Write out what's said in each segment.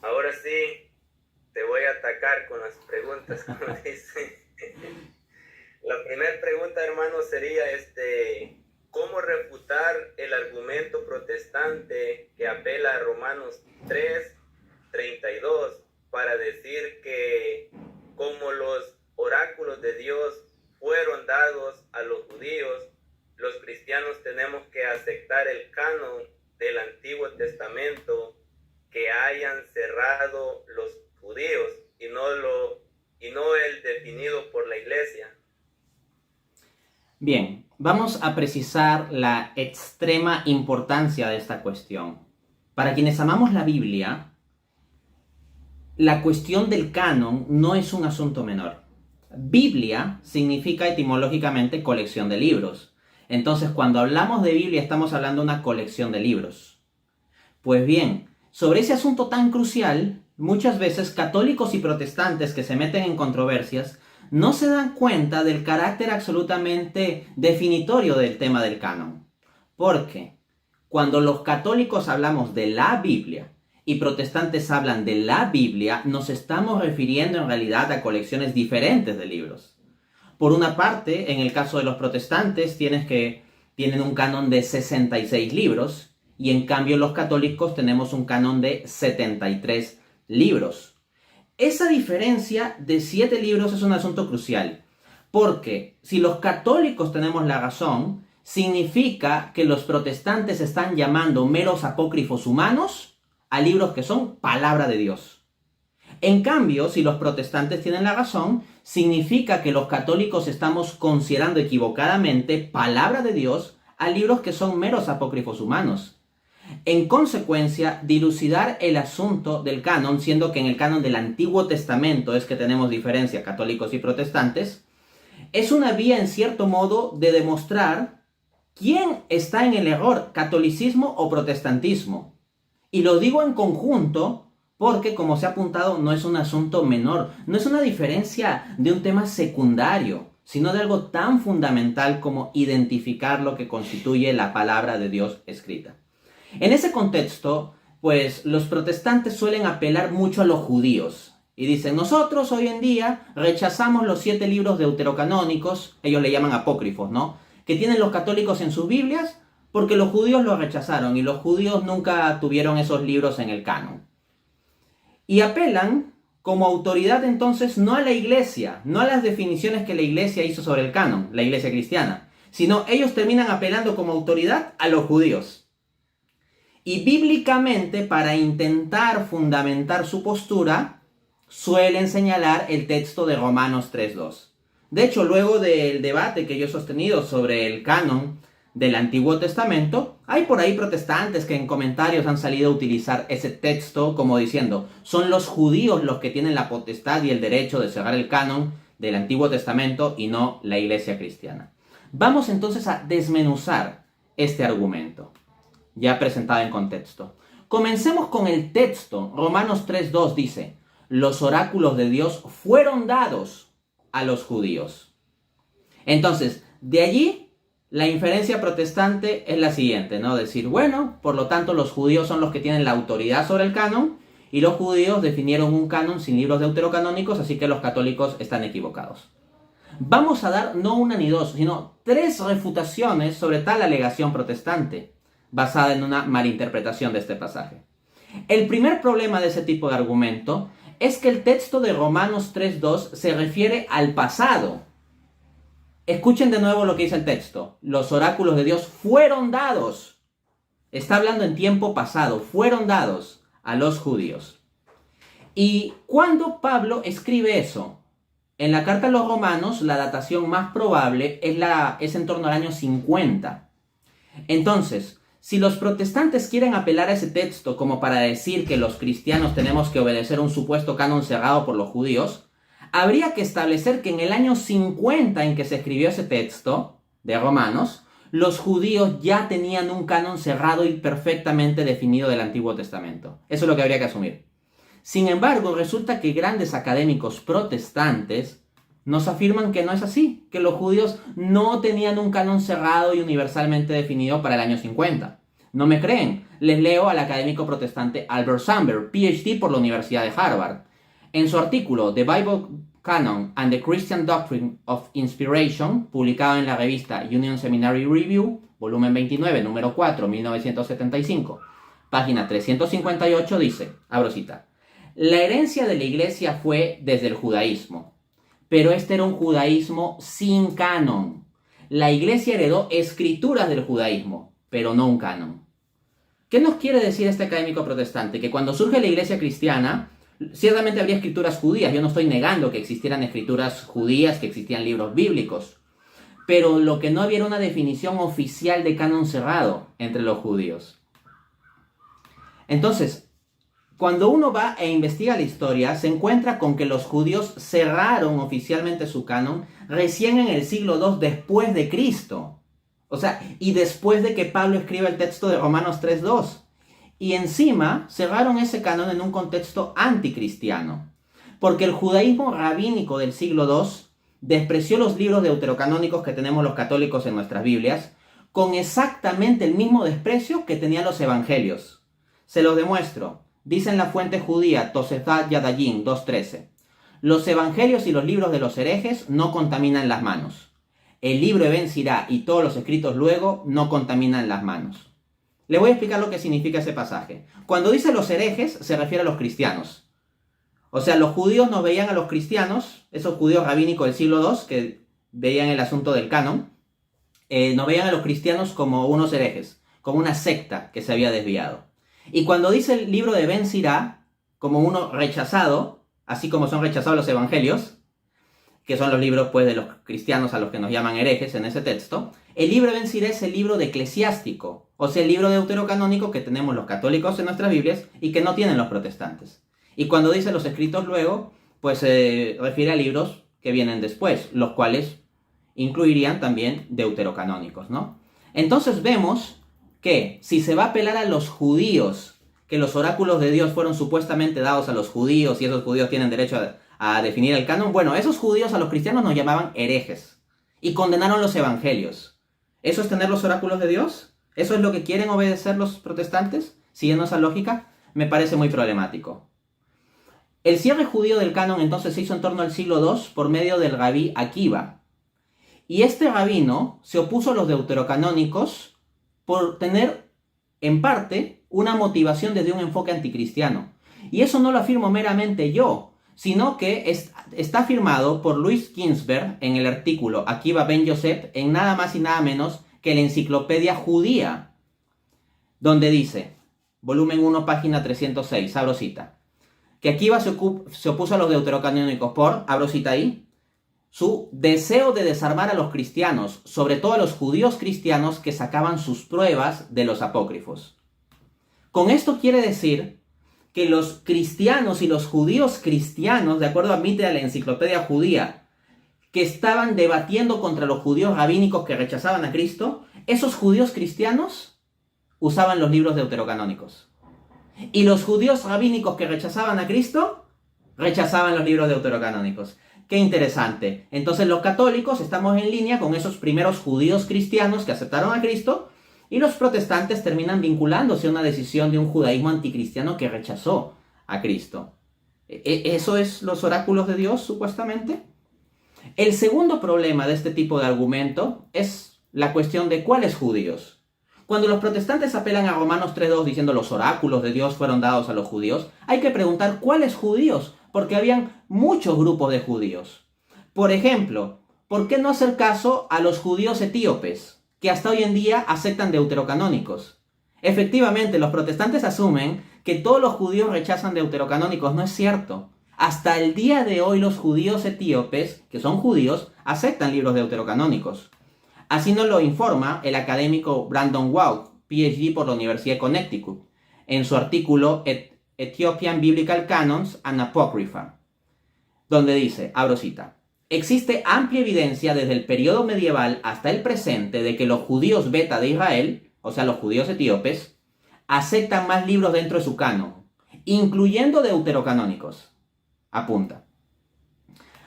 ahora sí te voy a atacar con las preguntas, como dice. La primera pregunta, hermano, sería ¿cómo refutar el argumento protestante que apela a Romanos 3:32 para decir que como los oráculos de Dios fueron dados a los judíos, los cristianos tenemos que aceptar el canon del Antiguo Testamento que hayan cerrado los judíos y no el definido por la iglesia? Bien, vamos a precisar la extrema importancia de esta cuestión. Para quienes amamos la Biblia, la cuestión del canon no es un asunto menor. Biblia significa etimológicamente colección de libros. Entonces, cuando hablamos de Biblia, estamos hablando de una colección de libros. Pues bien, sobre ese asunto tan crucial, muchas veces católicos y protestantes que se meten en controversias no se dan cuenta del carácter absolutamente definitorio del tema del canon. Porque cuando los católicos hablamos de la Biblia y protestantes hablan de la Biblia, nos estamos refiriendo en realidad a colecciones diferentes de libros. Por una parte, en el caso de los protestantes, tienen un canon de 66 libros, y en cambio los católicos tenemos un canon de 73 libros. Esa diferencia de 7 libros es un asunto crucial, porque si los católicos tenemos la razón, significa que los protestantes están llamando meros apócrifos humanos a libros que son palabra de Dios. En cambio, si los protestantes tienen la razón, significa que los católicos estamos considerando equivocadamente palabra de Dios a libros que son meros apócrifos humanos. En consecuencia, dilucidar el asunto del canon, siendo que en el canon del Antiguo Testamento es que tenemos diferencia católicos y protestantes, es una vía en cierto modo de demostrar quién está en el error, catolicismo o protestantismo. Y lo digo en conjunto porque, como se ha apuntado, no es un asunto menor, no es una diferencia de un tema secundario, sino de algo tan fundamental como identificar lo que constituye la palabra de Dios escrita. En ese contexto, pues los protestantes suelen apelar mucho a los judíos y dicen: nosotros hoy en día rechazamos los 7 libros deuterocanónicos, ellos le llaman apócrifos, ¿no?, que tienen los católicos en sus Biblias, porque los judíos los rechazaron y los judíos nunca tuvieron esos libros en el canon. Y apelan como autoridad entonces no a la iglesia, no a las definiciones que la iglesia hizo sobre el canon, la iglesia cristiana, sino ellos terminan apelando como autoridad a los judíos. Y bíblicamente, para intentar fundamentar su postura, suelen señalar el texto de Romanos 3:2. De hecho, luego del debate que yo he sostenido sobre el canon del Antiguo Testamento, hay por ahí protestantes que en comentarios han salido a utilizar ese texto como diciendo: son los judíos los que tienen la potestad y el derecho de cerrar el canon del Antiguo Testamento y no la iglesia cristiana. Vamos entonces a desmenuzar este argumento, ya presentado en contexto. Comencemos con el texto. Romanos 3:2 dice: los oráculos de Dios fueron dados a los judíos. Entonces, de allí la inferencia protestante es la siguiente, ¿no? Decir, bueno, por lo tanto los judíos son los que tienen la autoridad sobre el canon y los judíos definieron un canon sin libros deuterocanónicos, así que los católicos están equivocados. Vamos a dar no una ni dos, sino 3 refutaciones sobre tal alegación protestante, basada en una malinterpretación de este pasaje. El primer problema de ese tipo de argumento es que el texto de Romanos 3:2 se refiere al pasado. Escuchen de nuevo lo que dice el texto: los oráculos de Dios fueron dados. Está hablando en tiempo pasado, fueron dados a los judíos. ¿Y cuándo Pablo escribe eso? En la carta a los romanos, la datación más probable es en torno al año 50. Entonces, si los protestantes quieren apelar a ese texto como para decir que los cristianos tenemos que obedecer un supuesto canon cerrado por los judíos, habría que establecer que en el año 50 en que se escribió ese texto de Romanos, los judíos ya tenían un canon cerrado y perfectamente definido del Antiguo Testamento. Eso es lo que habría que asumir. Sin embargo, resulta que grandes académicos protestantes nos afirman que no es así, que los judíos no tenían un canon cerrado y universalmente definido para el año 50. ¿No me creen? Les leo al académico protestante Albert Sandberg, PhD por la Universidad de Harvard. En su artículo The Bible Canon and the Christian Doctrine of Inspiration, publicado en la revista Union Seminary Review, volumen 29, número 4, 1975, página 358, dice, abro cita, la herencia de la iglesia fue desde el judaísmo, pero este era un judaísmo sin canon. La iglesia heredó escrituras del judaísmo, pero no un canon. ¿Qué nos quiere decir este académico protestante? Que cuando surge la iglesia cristiana, ciertamente habría escrituras judías. Yo no estoy negando que existieran escrituras judías, que existían libros bíblicos. Pero lo que no había era una definición oficial de canon cerrado entre los judíos. Entonces, cuando uno va e investiga la historia, se encuentra con que los judíos cerraron oficialmente su canon recién en el siglo II después de Cristo. O sea, y después de que Pablo escriba el texto de Romanos 3:2. Y encima cerraron ese canon en un contexto anticristiano. Porque el judaísmo rabínico del siglo II despreció los libros deuterocanónicos que tenemos los católicos en nuestras Biblias con exactamente el mismo desprecio que tenían los evangelios. Se los demuestro. Dice en la fuente judía Tosefat Yadayim 2.13, los evangelios y los libros de los herejes no contaminan las manos. El libro de Ben Sirá y todos los escritos luego no contaminan las manos. Le voy a explicar lo que significa ese pasaje. Cuando dice los herejes, se refiere a los cristianos. O sea, los judíos no veían a los cristianos, esos judíos rabínicos del siglo II, que veían el asunto del canon, no veían a los cristianos como unos herejes, como una secta que se había desviado. Y cuando dice el libro de Ben Sirá, como uno rechazado, así como son rechazados los evangelios, que son los libros pues de los cristianos a los que nos llaman herejes en ese texto, el libro de Ben Sirá es el libro de eclesiástico, o sea, el libro deuterocanónico que tenemos los católicos en nuestras Biblias y que no tienen los protestantes. Y cuando dice los escritos luego, pues se refiere a libros que vienen después, los cuales incluirían también deuterocanónicos, ¿no? Entonces vemos que si se va a apelar a los judíos, que los oráculos de Dios fueron supuestamente dados a los judíos y esos judíos tienen derecho a definir el canon, bueno, esos judíos a los cristianos nos llamaban herejes y condenaron los evangelios. ¿Eso es tener los oráculos de Dios? ¿Eso es lo que quieren obedecer los protestantes? Siguiendo esa lógica, me parece muy problemático. El cierre judío del canon entonces se hizo en torno al siglo II por medio del rabí Akiva. Y este rabino se opuso a los deuterocanónicos por tener, en parte, una motivación desde un enfoque anticristiano. Y eso no lo afirmo meramente yo, sino que está afirmado por Louis Ginsberg en el artículo Akiva Ben Yosef en nada más y nada menos que la Enciclopedia Judía, donde dice, volumen 1, página 306, abro cita, que Akiva se opuso a los deuterocanónicos por, abro cita ahí, su deseo de desarmar a los cristianos, sobre todo a los judíos cristianos que sacaban sus pruebas de los apócrifos. Con esto quiere decir que los cristianos y los judíos cristianos, de acuerdo a Mitre de la Enciclopedia Judía, que estaban debatiendo contra los judíos rabínicos que rechazaban a Cristo, esos judíos cristianos usaban los libros deuterocanónicos. Y los judíos rabínicos que rechazaban a Cristo, rechazaban los libros deuterocanónicos. Qué interesante. Entonces los católicos estamos en línea con esos primeros judíos cristianos que aceptaron a Cristo y los protestantes terminan vinculándose a una decisión de un judaísmo anticristiano que rechazó a Cristo. ¿Eso es los oráculos de Dios, supuestamente? El segundo problema de este tipo de argumento es la cuestión de cuáles judíos. Cuando los protestantes apelan a Romanos 3.2 diciendo los oráculos de Dios fueron dados a los judíos, hay que preguntar cuáles judíos, porque habían muchos grupos de judíos. Por ejemplo, ¿por qué no hacer caso a los judíos etíopes, que hasta hoy en día aceptan deuterocanónicos? Efectivamente, los protestantes asumen que todos los judíos rechazan deuterocanónicos. No es cierto. Hasta el día de hoy los judíos etíopes, que son judíos, aceptan libros deuterocanónicos. Así nos lo informa el académico Brandon Wauck, PhD por la Universidad de Connecticut, en su artículo Ethiopian Biblical Canons and Apocrypha, donde dice, abro cita, existe amplia evidencia desde el periodo medieval hasta el presente de que los judíos beta de Israel, o sea los judíos etíopes, aceptan más libros dentro de su canon, incluyendo deuterocanónicos. Apunta.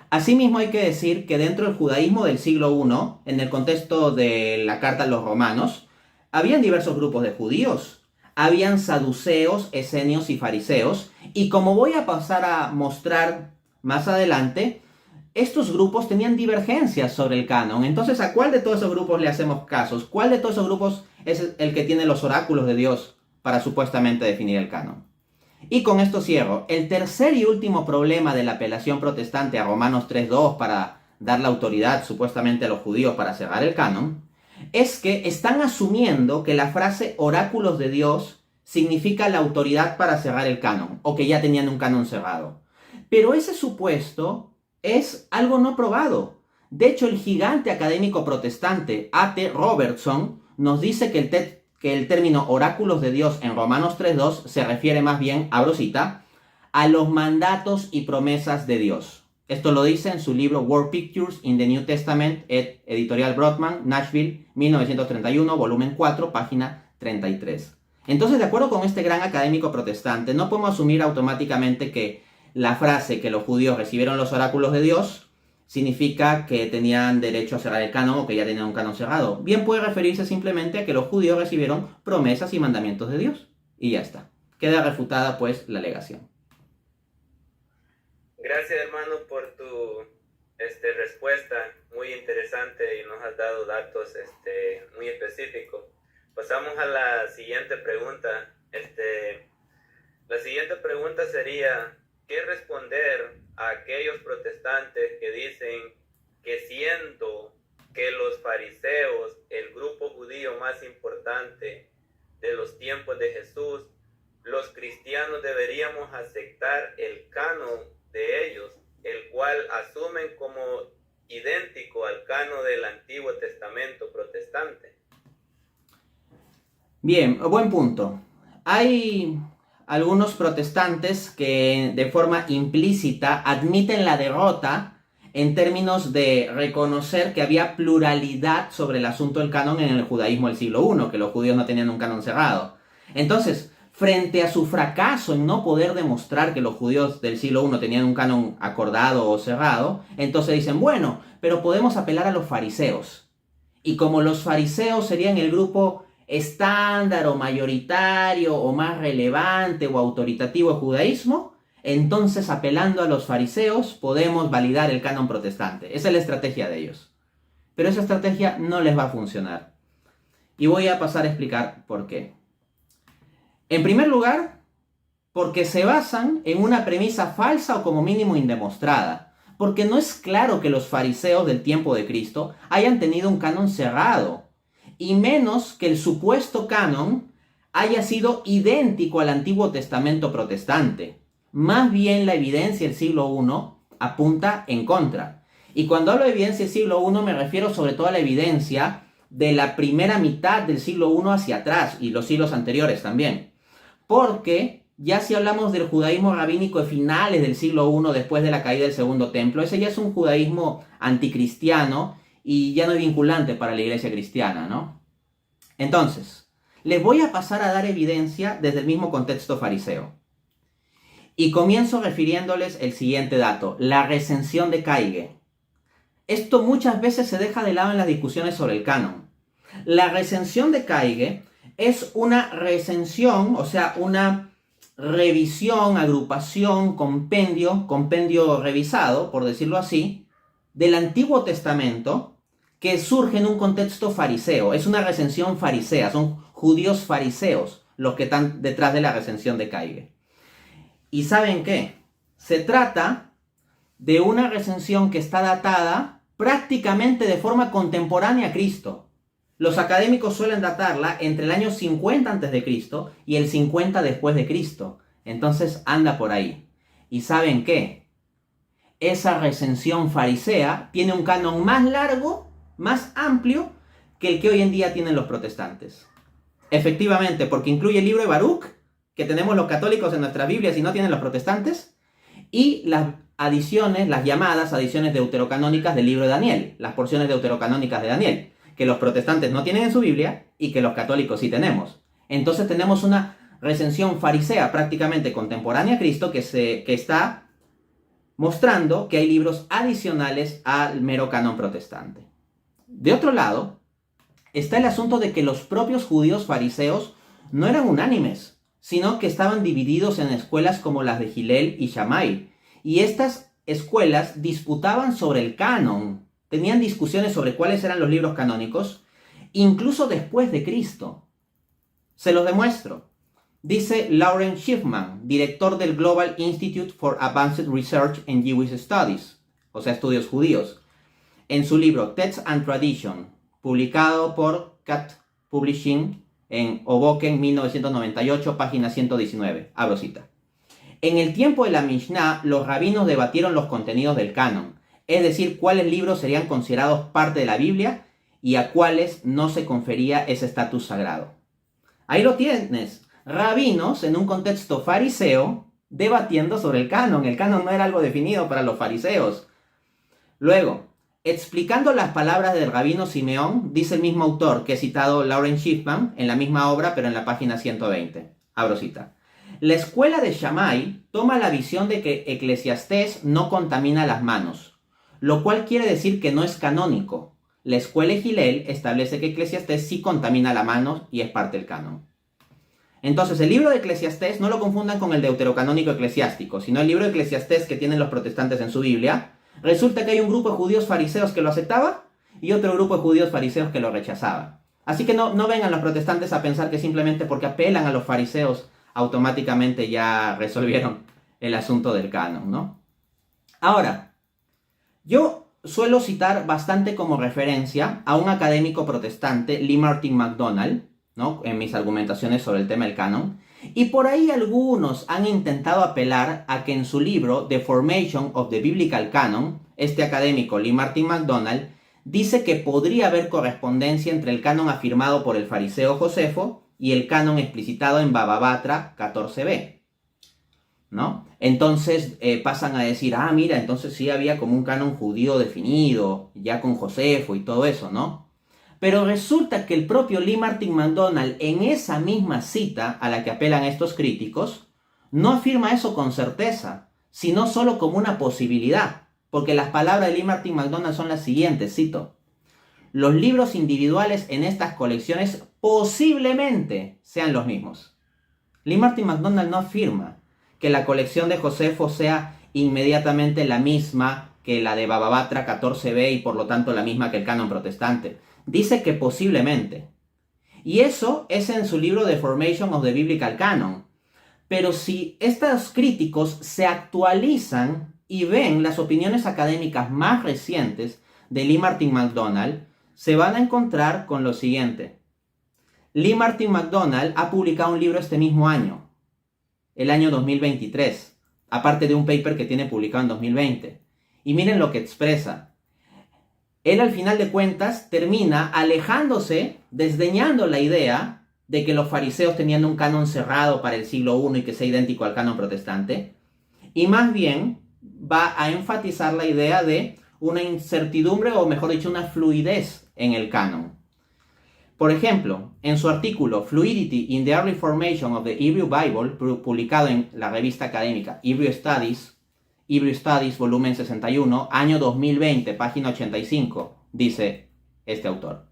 Asimismo hay que decir que dentro del judaísmo del siglo I, en el contexto de la carta a los romanos, habían diversos grupos de judíos. Habían saduceos, esenios y fariseos. Y como voy a pasar a mostrar más adelante, estos grupos tenían divergencias sobre el canon. Entonces, ¿a cuál de todos esos grupos le hacemos casos? ¿Cuál de todos esos grupos es el que tiene los oráculos de Dios para supuestamente definir el canon? Y con esto cierro. El tercer y último problema de la apelación protestante a Romanos 3.2 para dar la autoridad supuestamente a los judíos para cerrar el canon, es que están asumiendo que la frase oráculos de Dios significa la autoridad para cerrar el canon, o que ya tenían un canon cerrado. Pero ese supuesto es algo no probado. De hecho, el gigante académico protestante A.T. Robertson nos dice que el término oráculos de Dios en Romanos 3.2 se refiere más bien, abro cita, a los mandatos y promesas de Dios. Esto lo dice en su libro Word Pictures in the New Testament, editorial Broadman, Nashville, 1931, volumen 4, página 33. Entonces, de acuerdo con este gran académico protestante, no podemos asumir automáticamente que la frase que los judíos recibieron los oráculos de Dios significa que tenían derecho a cerrar el canon o que ya tenían un canon cerrado. Bien puede referirse simplemente a que los judíos recibieron promesas y mandamientos de Dios. Y ya está. Queda refutada pues la alegación. Gracias, hermano, por tu respuesta muy interesante y nos has dado datos muy específicos. Pasamos a la siguiente pregunta. La siguiente pregunta sería: ¿qué responder a aquellos protestantes que dicen que siendo que los fariseos, el grupo judío más importante de los tiempos de Jesús, los cristianos deberíamos aceptar el canon de ellos, el cual asumen como idéntico al canon del Antiguo Testamento protestante? Bien, buen punto. Hay algunos protestantes que de forma implícita admiten la derrota en términos de reconocer que había pluralidad sobre el asunto del canon en el judaísmo del siglo I, que los judíos no tenían un canon cerrado. Entonces, frente a su fracaso en no poder demostrar que los judíos del siglo I tenían un canon acordado o cerrado, entonces dicen, bueno, pero podemos apelar a los fariseos. Y como los fariseos serían el grupo estándar o mayoritario o más relevante o autoritativo del judaísmo, entonces apelando a los fariseos podemos validar el canon protestante. Esa es la estrategia de ellos. Pero esa estrategia no les va a funcionar. Y voy a pasar a explicar por qué. En primer lugar, porque se basan en una premisa falsa o como mínimo indemostrada. Porque no es claro que los fariseos del tiempo de Cristo hayan tenido un canon cerrado. Y menos que el supuesto canon haya sido idéntico al Antiguo Testamento protestante. Más bien la evidencia del siglo I apunta en contra. Y cuando hablo de evidencia del siglo I me refiero sobre todo a la evidencia de la primera mitad del siglo I hacia atrás y los siglos anteriores también. Porque ya si hablamos del judaísmo rabínico de finales del siglo I después de la caída del Segundo Templo, ese ya es un judaísmo anticristiano y ya no es vinculante para la iglesia cristiana, ¿no? Entonces, les voy a pasar a dar evidencia desde el mismo contexto fariseo. Y comienzo refiriéndoles el siguiente dato, la recensión de Caige. Esto muchas veces se deja de lado en las discusiones sobre el canon. La recensión de Caige es una recensión, o sea, una revisión, agrupación, compendio revisado, por decirlo así, del Antiguo Testamento, que surge en un contexto fariseo. Es una recensión farisea, son judíos fariseos los que están detrás de la recensión de Caige. ¿Y saben qué? Se trata de una recensión que está datada prácticamente de forma contemporánea a Cristo. Los académicos suelen datarla entre el año 50 a.C. y el 50 después de Cristo. Entonces anda por ahí. ¿Y saben qué? Esa recensión farisea tiene un canon más largo, más amplio, que el que hoy en día tienen los protestantes. Efectivamente, porque incluye el libro de Baruch, que tenemos los católicos en nuestras Biblias y no tienen los protestantes, y las adiciones, las llamadas adiciones deuterocanónicas del libro de Daniel, las porciones deuterocanónicas de Daniel, que los protestantes no tienen en su Biblia y que los católicos sí tenemos. Entonces tenemos una recensión farisea prácticamente contemporánea a Cristo que está mostrando que hay libros adicionales al mero canon protestante. De otro lado, está el asunto de que los propios judíos fariseos no eran unánimes, sino que estaban divididos en escuelas como las de Hillel y Shammai. Y estas escuelas disputaban sobre el canon, tenían discusiones sobre cuáles eran los libros canónicos, incluso después de Cristo. Se los demuestro. Dice Lauren Schiffman, director del Global Institute for Advanced Research in Jewish Studies, o sea, estudios judíos, en su libro Text and Tradition, publicado por Cat Publishing en Hoboken 1998, página 119. Abro cita. En el tiempo de la Mishnah, los rabinos debatieron los contenidos del canon, es decir, cuáles libros serían considerados parte de la Biblia y a cuáles no se confería ese estatus sagrado. Ahí lo tienes. Rabinos en un contexto fariseo debatiendo sobre el canon. El canon no era algo definido para los fariseos. Luego, explicando las palabras del rabino Simeón, dice el mismo autor que he citado Lauren Schiffman en la misma obra, pero en la página 120. Abro cita. La escuela de Shammai toma la visión de que Eclesiastés no contamina las manos, lo cual quiere decir que no es canónico. La escuela de Hillel establece que Eclesiastés sí contamina la mano y es parte del canon. Entonces, el libro de Eclesiastés no lo confundan con el deuterocanónico eclesiástico, sino el libro de Eclesiastés que tienen los protestantes en su Biblia. Resulta que hay un grupo de judíos fariseos que lo aceptaba y otro grupo de judíos fariseos que lo rechazaba. Así que no vengan los protestantes a pensar que simplemente porque apelan a los fariseos automáticamente ya resolvieron el asunto del canon, ¿no? Ahora, yo suelo citar bastante como referencia a un académico protestante, Lee Martin McDonald, ¿no?, en mis argumentaciones sobre el tema del canon, y por ahí algunos han intentado apelar a que en su libro The Formation of the Biblical Canon, este académico Lee Martin McDonald dice que podría haber correspondencia entre el canon afirmado por el fariseo Josefo y el canon explicitado en Baba Batra 14b, ¿no? Entonces pasan a decir, mira, entonces sí había como un canon judío definido, ya con Josefo y todo eso, ¿no? Pero resulta que el propio Lee Martin McDonald, en esa misma cita a la que apelan estos críticos, no afirma eso con certeza, sino solo como una posibilidad, porque las palabras de Lee Martin McDonald son las siguientes, cito: los libros individuales en estas colecciones posiblemente sean los mismos. Lee Martin McDonald no afirma que la colección de Josefo sea inmediatamente la misma que la de Baba Batra 14b y por lo tanto la misma que el canon protestante. Dice que posiblemente. Y eso es en su libro The Formation of the Biblical Canon. Pero si estos críticos se actualizan y ven las opiniones académicas más recientes de Lee Martin McDonald, se van a encontrar con lo siguiente. Lee Martin McDonald ha publicado un libro este mismo año, el año 2023, aparte de un paper que tiene publicado en 2020. Y miren lo que expresa. Él al final de cuentas termina alejándose, desdeñando la idea de que los fariseos tenían un canon cerrado para el siglo I y que sea idéntico al canon protestante, y más bien va a enfatizar la idea de una incertidumbre, o mejor dicho, una fluidez en el canon. Por ejemplo, en su artículo Fluidity in the Early Formation of the Hebrew Bible, publicado en la revista académica Hebrew Studies, volumen 61, año 2020, página 85, dice este autor.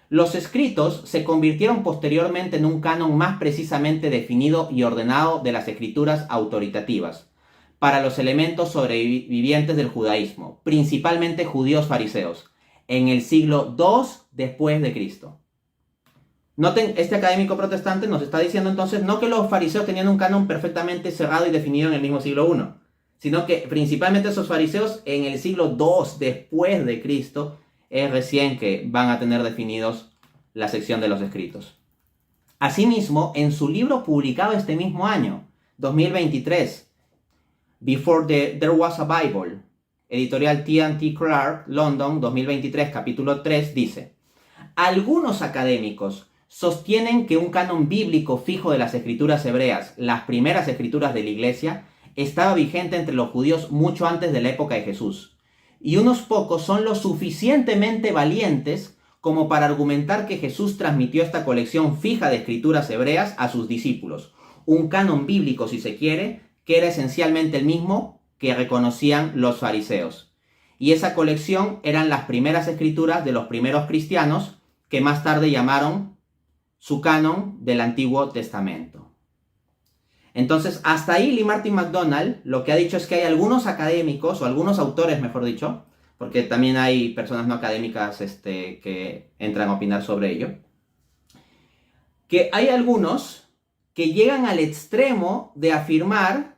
Los escritos se convirtieron posteriormente en un canon más precisamente definido y ordenado de las escrituras autoritativas para los elementos sobrevivientes del judaísmo, principalmente judíos fariseos, en el siglo II después de Cristo. Noten, este académico protestante nos está diciendo entonces no que los fariseos tenían un canon perfectamente cerrado y definido en el mismo siglo I, sino que principalmente esos fariseos en el siglo II después de Cristo es recién que van a tener definidos la sección de los escritos. Asimismo, en su libro publicado este mismo año, 2023, Before There Was a Bible, editorial T&T Clark, London, 2023, capítulo 3, dice: algunos académicos sostienen que un canon bíblico fijo de las escrituras hebreas, las primeras escrituras de la Iglesia, estaba vigente entre los judíos mucho antes de la época de Jesús. Y unos pocos son lo suficientemente valientes como para argumentar que Jesús transmitió esta colección fija de escrituras hebreas a sus discípulos. Un canon bíblico, si se quiere, que era esencialmente el mismo que reconocían los fariseos. Y esa colección eran las primeras escrituras de los primeros cristianos que más tarde llamaron su canon del Antiguo Testamento. Entonces, hasta ahí Lee Martin McDonald lo que ha dicho es que hay algunos académicos, o algunos autores, mejor dicho, porque también hay personas no académicas que entran a opinar sobre ello, que hay algunos que llegan al extremo de afirmar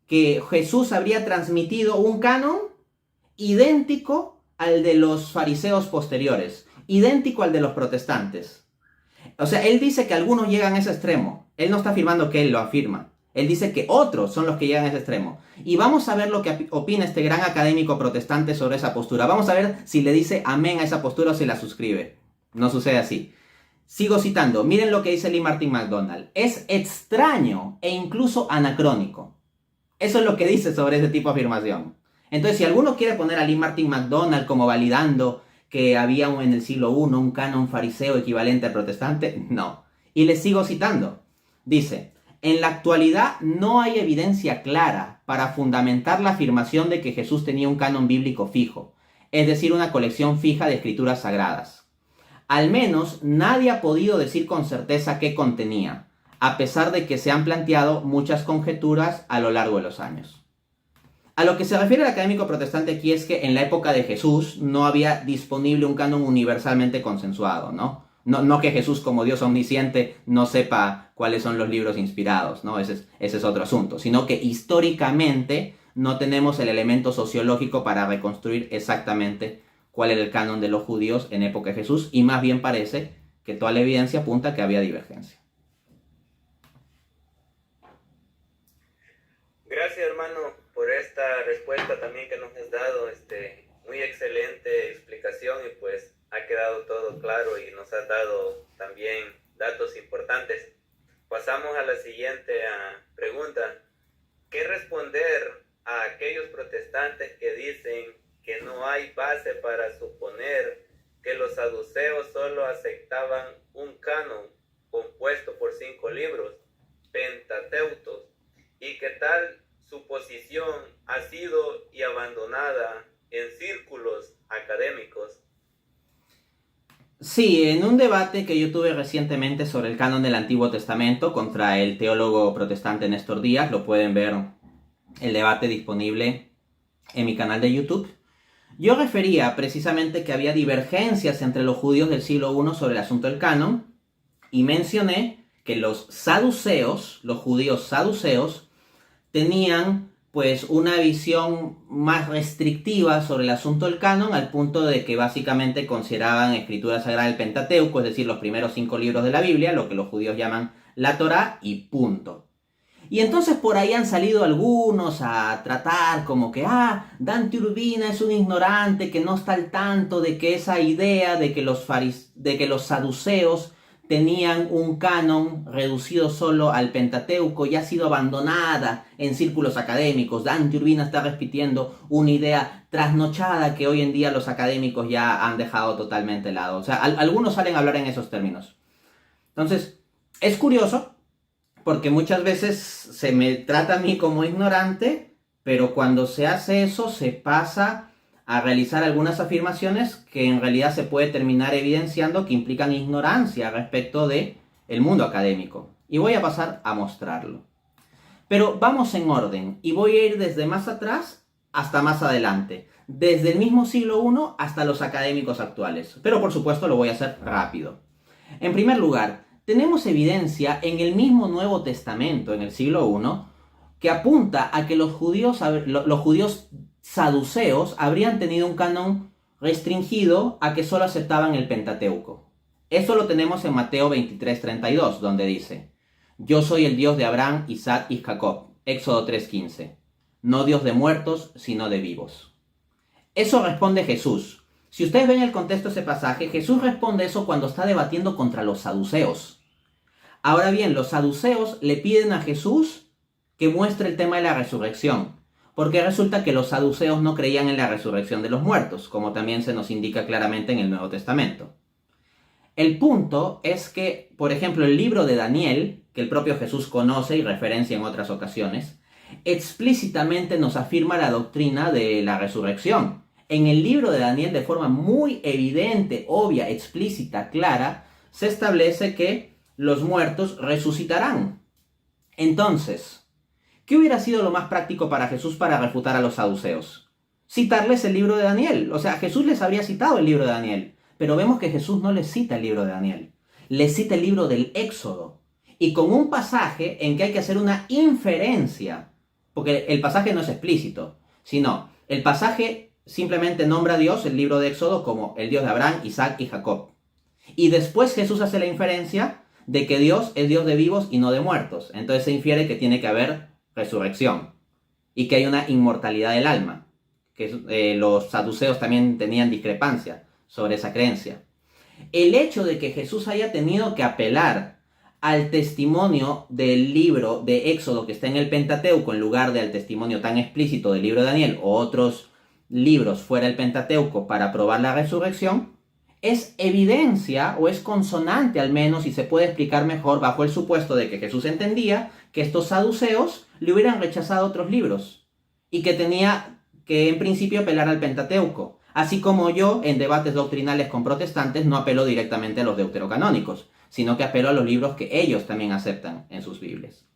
que Jesús habría transmitido un canon idéntico al de los fariseos posteriores, idéntico al de los protestantes. O sea, él dice que algunos llegan a ese extremo. Él no está afirmando que él lo afirma. Él dice que otros son los que llegan a ese extremo. Y vamos a ver lo que opina este gran académico protestante sobre esa postura. Vamos a ver si le dice amén a esa postura o si la suscribe. No sucede así. Sigo citando. Miren lo que dice Lee Martin McDonald. Es extraño e incluso anacrónico. Eso es lo que dice sobre ese tipo de afirmación. Entonces, si alguno quiere poner a Lee Martin McDonald como validando que había en el siglo I un canon fariseo equivalente al protestante, no. Y les sigo citando. Dice, en la actualidad no hay evidencia clara para fundamentar la afirmación de que Jesús tenía un canon bíblico fijo, es decir, una colección fija de escrituras sagradas. Al menos nadie ha podido decir con certeza qué contenía, a pesar de que se han planteado muchas conjeturas a lo largo de los años. A lo que se refiere el académico protestante aquí es que en la época de Jesús no había disponible un canon universalmente consensuado, ¿no? No que Jesús, como Dios omnisciente, no sepa cuáles son los libros inspirados, ¿no? Ese es otro asunto. Sino que históricamente no tenemos el elemento sociológico para reconstruir exactamente cuál era el canon de los judíos en época de Jesús, y más bien parece que toda la evidencia apunta a que había divergencia. Gracias, hermano, por esta respuesta también que nos has dado, muy excelente explicación, y pues ha quedado todo claro y nos has dado también datos importantes. Pasamos a la siguiente pregunta. ¿Qué responder a aquellos protestantes que dicen que no hay base para suponer que los saduceos solo aceptaban un canon compuesto por 5 libros, pentateucos, y que tal suposición ha sido y abandonada en círculos académicos? Sí, en un debate que yo tuve recientemente sobre el canon del Antiguo Testamento contra el teólogo protestante Néstor Díaz, lo pueden ver el debate disponible en mi canal de YouTube, yo refería precisamente que había divergencias entre los judíos del siglo I sobre el asunto del canon, y mencioné que los saduceos, los judíos saduceos, tenían pues una visión más restrictiva sobre el asunto del canon, al punto de que básicamente consideraban escritura sagrada el Pentateuco, es decir, los primeros 5 libros de la Biblia, lo que los judíos llaman la Torá, y punto. Y entonces por ahí han salido algunos a tratar como que, Dante Urbina es un ignorante que no está al tanto de que esa idea de que los saduceos tenían un canon reducido solo al Pentateuco ya ha sido abandonada en círculos académicos. Dante Urbina está repitiendo una idea trasnochada que hoy en día los académicos ya han dejado totalmente de lado. O sea, algunos salen a hablar en esos términos. Entonces, es curioso porque muchas veces se me trata a mí como ignorante, pero cuando se hace eso se pasa a realizar algunas afirmaciones que en realidad se puede terminar evidenciando que implican ignorancia respecto del mundo académico. Y voy a pasar a mostrarlo. Pero vamos en orden, y voy a ir desde más atrás hasta más adelante. Desde el mismo siglo I hasta los académicos actuales. Pero por supuesto lo voy a hacer rápido. En primer lugar, tenemos evidencia en el mismo Nuevo Testamento, en el siglo I, que apunta a que los judíos saduceos habrían tenido un canon restringido a que solo aceptaban el Pentateuco. Eso lo tenemos en Mateo 23:32, donde dice: Yo soy el Dios de Abraham, Isaac y Jacob. Éxodo 3:15. No Dios de muertos, sino de vivos. Eso responde Jesús. Si ustedes ven el contexto de ese pasaje, Jesús responde eso cuando está debatiendo contra los saduceos. Ahora bien, los saduceos le piden a Jesús que muestre el tema de la resurrección, porque resulta que los saduceos no creían en la resurrección de los muertos, como también se nos indica claramente en el Nuevo Testamento. El punto es que, por ejemplo, el libro de Daniel, que el propio Jesús conoce y referencia en otras ocasiones, explícitamente nos afirma la doctrina de la resurrección. En el libro de Daniel, de forma muy evidente, obvia, explícita, clara, se establece que los muertos resucitarán. Entonces, ¿qué hubiera sido lo más práctico para Jesús para refutar a los saduceos? Citarles el libro de Daniel. O sea, Jesús les habría citado el libro de Daniel, pero vemos que Jesús no les cita el libro de Daniel. Les cita el libro del Éxodo. Y con un pasaje en que hay que hacer una inferencia, porque el pasaje no es explícito, sino el pasaje simplemente nombra a Dios, el libro de Éxodo, como el Dios de Abraham, Isaac y Jacob. Y después Jesús hace la inferencia de que Dios es Dios de vivos y no de muertos. Entonces se infiere que tiene que haber resurrección y que hay una inmortalidad del alma, que los saduceos también tenían discrepancia sobre esa creencia. El hecho de que Jesús haya tenido que apelar al testimonio del libro de Éxodo que está en el Pentateuco en lugar del testimonio tan explícito del libro de Daniel o otros libros fuera del Pentateuco para probar la resurrección, es evidencia o es consonante al menos y se puede explicar mejor bajo el supuesto de que Jesús entendía que estos saduceos le hubieran rechazado otros libros y que tenía que en principio apelar al Pentateuco, así como yo en debates doctrinales con protestantes no apelo directamente a los deuterocanónicos, sino que apelo a los libros que ellos también aceptan en sus Biblias.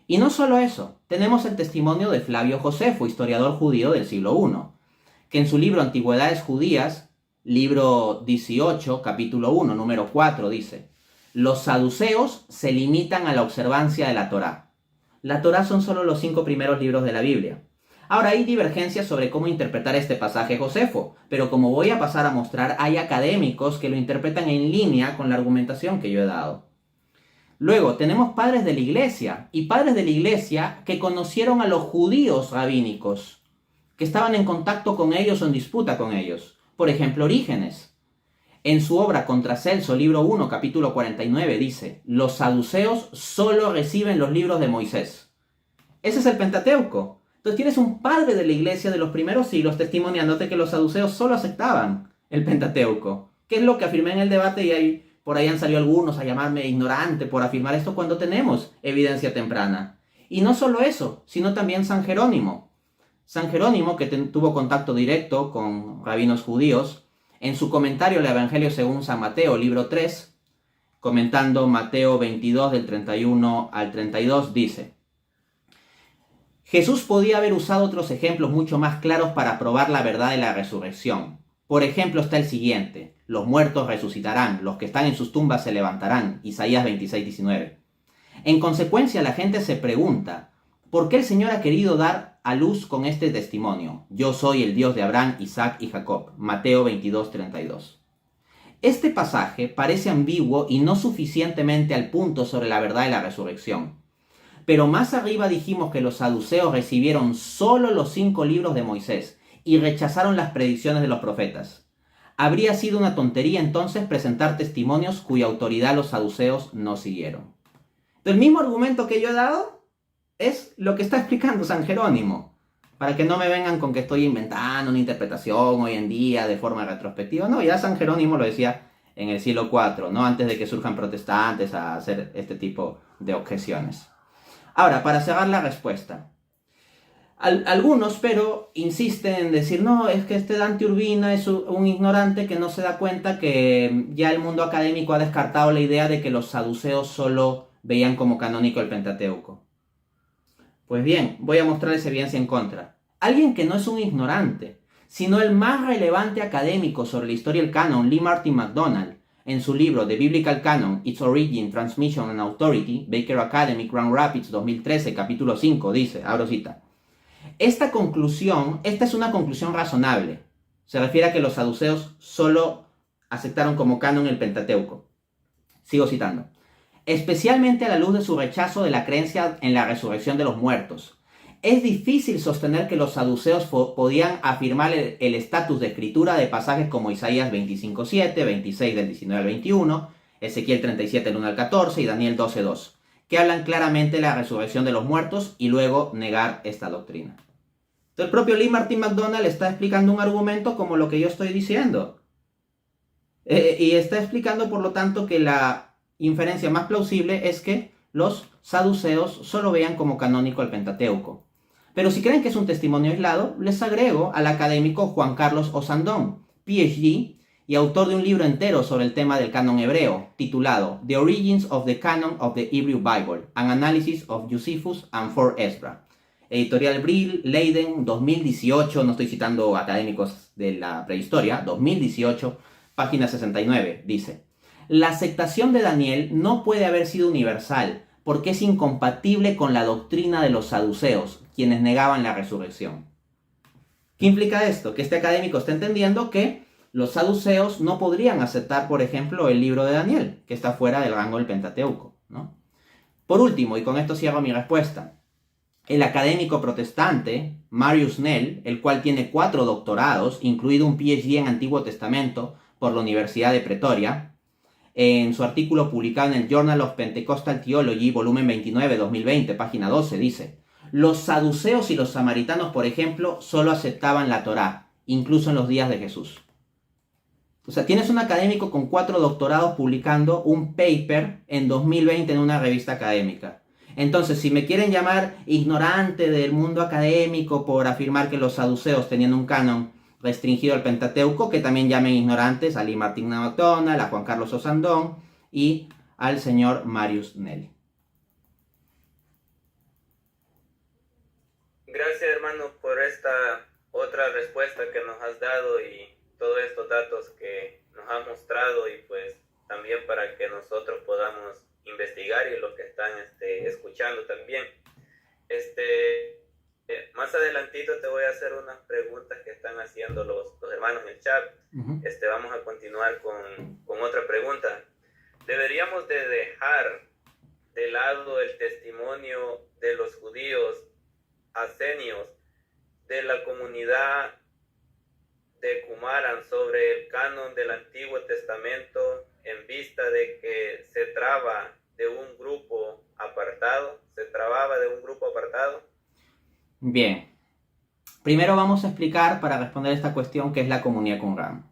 Y no solo eso, tenemos el testimonio de Flavio Josefo, historiador judío del siglo I, que en su libro Antigüedades Judías, libro 18, capítulo 1, número 4, dice: los saduceos se limitan a la observancia de la Torá. La Torá son solo los 5 primeros libros de la Biblia. Ahora hay divergencias sobre cómo interpretar este pasaje Josefo, pero como voy a pasar a mostrar, hay académicos que lo interpretan en línea con la argumentación que yo he dado. Luego tenemos padres de la iglesia, y padres de la iglesia que conocieron a los judíos rabínicos, que estaban en contacto con ellos o en disputa con ellos. Por ejemplo, Orígenes, en su obra Contra Celso, libro 1, capítulo 49, dice: los saduceos solo reciben los libros de Moisés. Ese es el Pentateuco. Entonces tienes un padre de la iglesia de los primeros siglos testimoniándote que los saduceos solo aceptaban el Pentateuco, que es lo que afirmé en el debate y por ahí han salido algunos a llamarme ignorante por afirmar esto cuando tenemos evidencia temprana. Y no solo eso, sino también San Jerónimo. San Jerónimo, que tuvo contacto directo con rabinos judíos, en su comentario al Evangelio según San Mateo, libro 3, comentando Mateo 22 del 31 al 32, dice: Jesús podía haber usado otros ejemplos mucho más claros para probar la verdad de la resurrección. Por ejemplo está el siguiente: los muertos resucitarán, los que están en sus tumbas se levantarán, Isaías 26, 19. En consecuencia, la gente se pregunta, ¿por qué el Señor ha querido dar a luz con este testimonio? Yo soy el Dios de Abraham, Isaac y Jacob, Mateo 22, 32. Este pasaje parece ambiguo y no suficientemente al punto sobre la verdad de la resurrección. Pero más arriba dijimos que los saduceos recibieron solo los 5 libros de Moisés y rechazaron las predicciones de los profetas. Habría sido una tontería entonces presentar testimonios cuya autoridad los saduceos no siguieron. El mismo argumento que yo he dado es lo que está explicando San Jerónimo, para que no me vengan con que estoy inventando una interpretación hoy en día de forma retrospectiva. No, ya San Jerónimo lo decía en el siglo IV, ¿no? Antes de que surjan protestantes a hacer este tipo de objeciones. Ahora, para cerrar la respuesta. Algunos, pero, insisten en decir, no, es que este Dante Urbina es un ignorante que no se da cuenta que ya el mundo académico ha descartado la idea de que los saduceos solo veían como canónico el Pentateuco. Pues bien, voy a mostrarles evidencia en contra. Alguien que no es un ignorante, sino el más relevante académico sobre la historia del canon, Lee Martin McDonald, en su libro The Biblical Canon, Its Origin, Transmission and Authority, Baker Academy, Grand Rapids, 2013, capítulo 5, dice, abro cita: esta es una conclusión razonable. Se refiere a que los saduceos solo aceptaron como canon el Pentateuco. Sigo citando. Especialmente a la luz de su rechazo de la creencia en la resurrección de los muertos. Es difícil sostener que los saduceos podían afirmar el estatus de escritura de pasajes como Isaías 25:7, 26 del 19 al 21, Ezequiel 37 del 1 al 14 y Daniel 12:2, que hablan claramente de la resurrección de los muertos y luego negar esta doctrina. Entonces el propio Lee Martin McDonald está explicando un argumento como lo que yo estoy diciendo. Y está explicando, por lo tanto, que la inferencia más plausible es que los saduceos solo vean como canónico el Pentateuco. Pero si creen que es un testimonio aislado, les agrego al académico Juan Carlos Osandón, PhD, y autor de un libro entero sobre el tema del canon hebreo, titulado The Origins of the Canon of the Hebrew Bible, An Analysis of Josephus and For Ezra. Editorial Brill, Leiden, 2018, no estoy citando académicos de la prehistoria, 2018, página 69, dice: la aceptación de Daniel no puede haber sido universal, porque es incompatible con la doctrina de los saduceos, quienes negaban la resurrección. ¿Qué implica esto? Que este académico está entendiendo que los saduceos no podrían aceptar, por ejemplo, el libro de Daniel, que está fuera del rango del Pentateuco, ¿no? Por último, y con esto cierro mi respuesta, el académico protestante Marius Snell, el cual tiene 4 doctorados, incluido un PhD en Antiguo Testamento por la Universidad de Pretoria, en su artículo publicado en el Journal of Pentecostal Theology, volumen 29, 2020, página 12, dice: los saduceos y los samaritanos, por ejemplo, solo aceptaban la Torá, incluso en los días de Jesús. O sea, tienes un académico con 4 doctorados publicando un paper en 2020 en una revista académica. Entonces, si me quieren llamar ignorante del mundo académico por afirmar que los saduceos tenían un canon restringido al Pentateuco, que también llamen ignorantes a Lee Martin McDonald, a Juan Carlos Osandón y al señor Marius Snell. Gracias, hermano, por esta otra respuesta que nos has dado y todos estos datos que nos has mostrado, y pues también para que nosotros podamos investigar y los que están escuchando también. Más adelantito te voy a hacer unas preguntas que están haciendo los hermanos en el chat. Uh-huh. Vamos a continuar con otra pregunta. ¿Deberíamos de dejar de lado el testimonio de los judíos asenios de la comunidad de Qumran sobre el canon del Antiguo Testamento en vista de que se trababa de un grupo apartado? Bien. Primero vamos a explicar, para responder a esta cuestión, qué es la comunidad Qumran.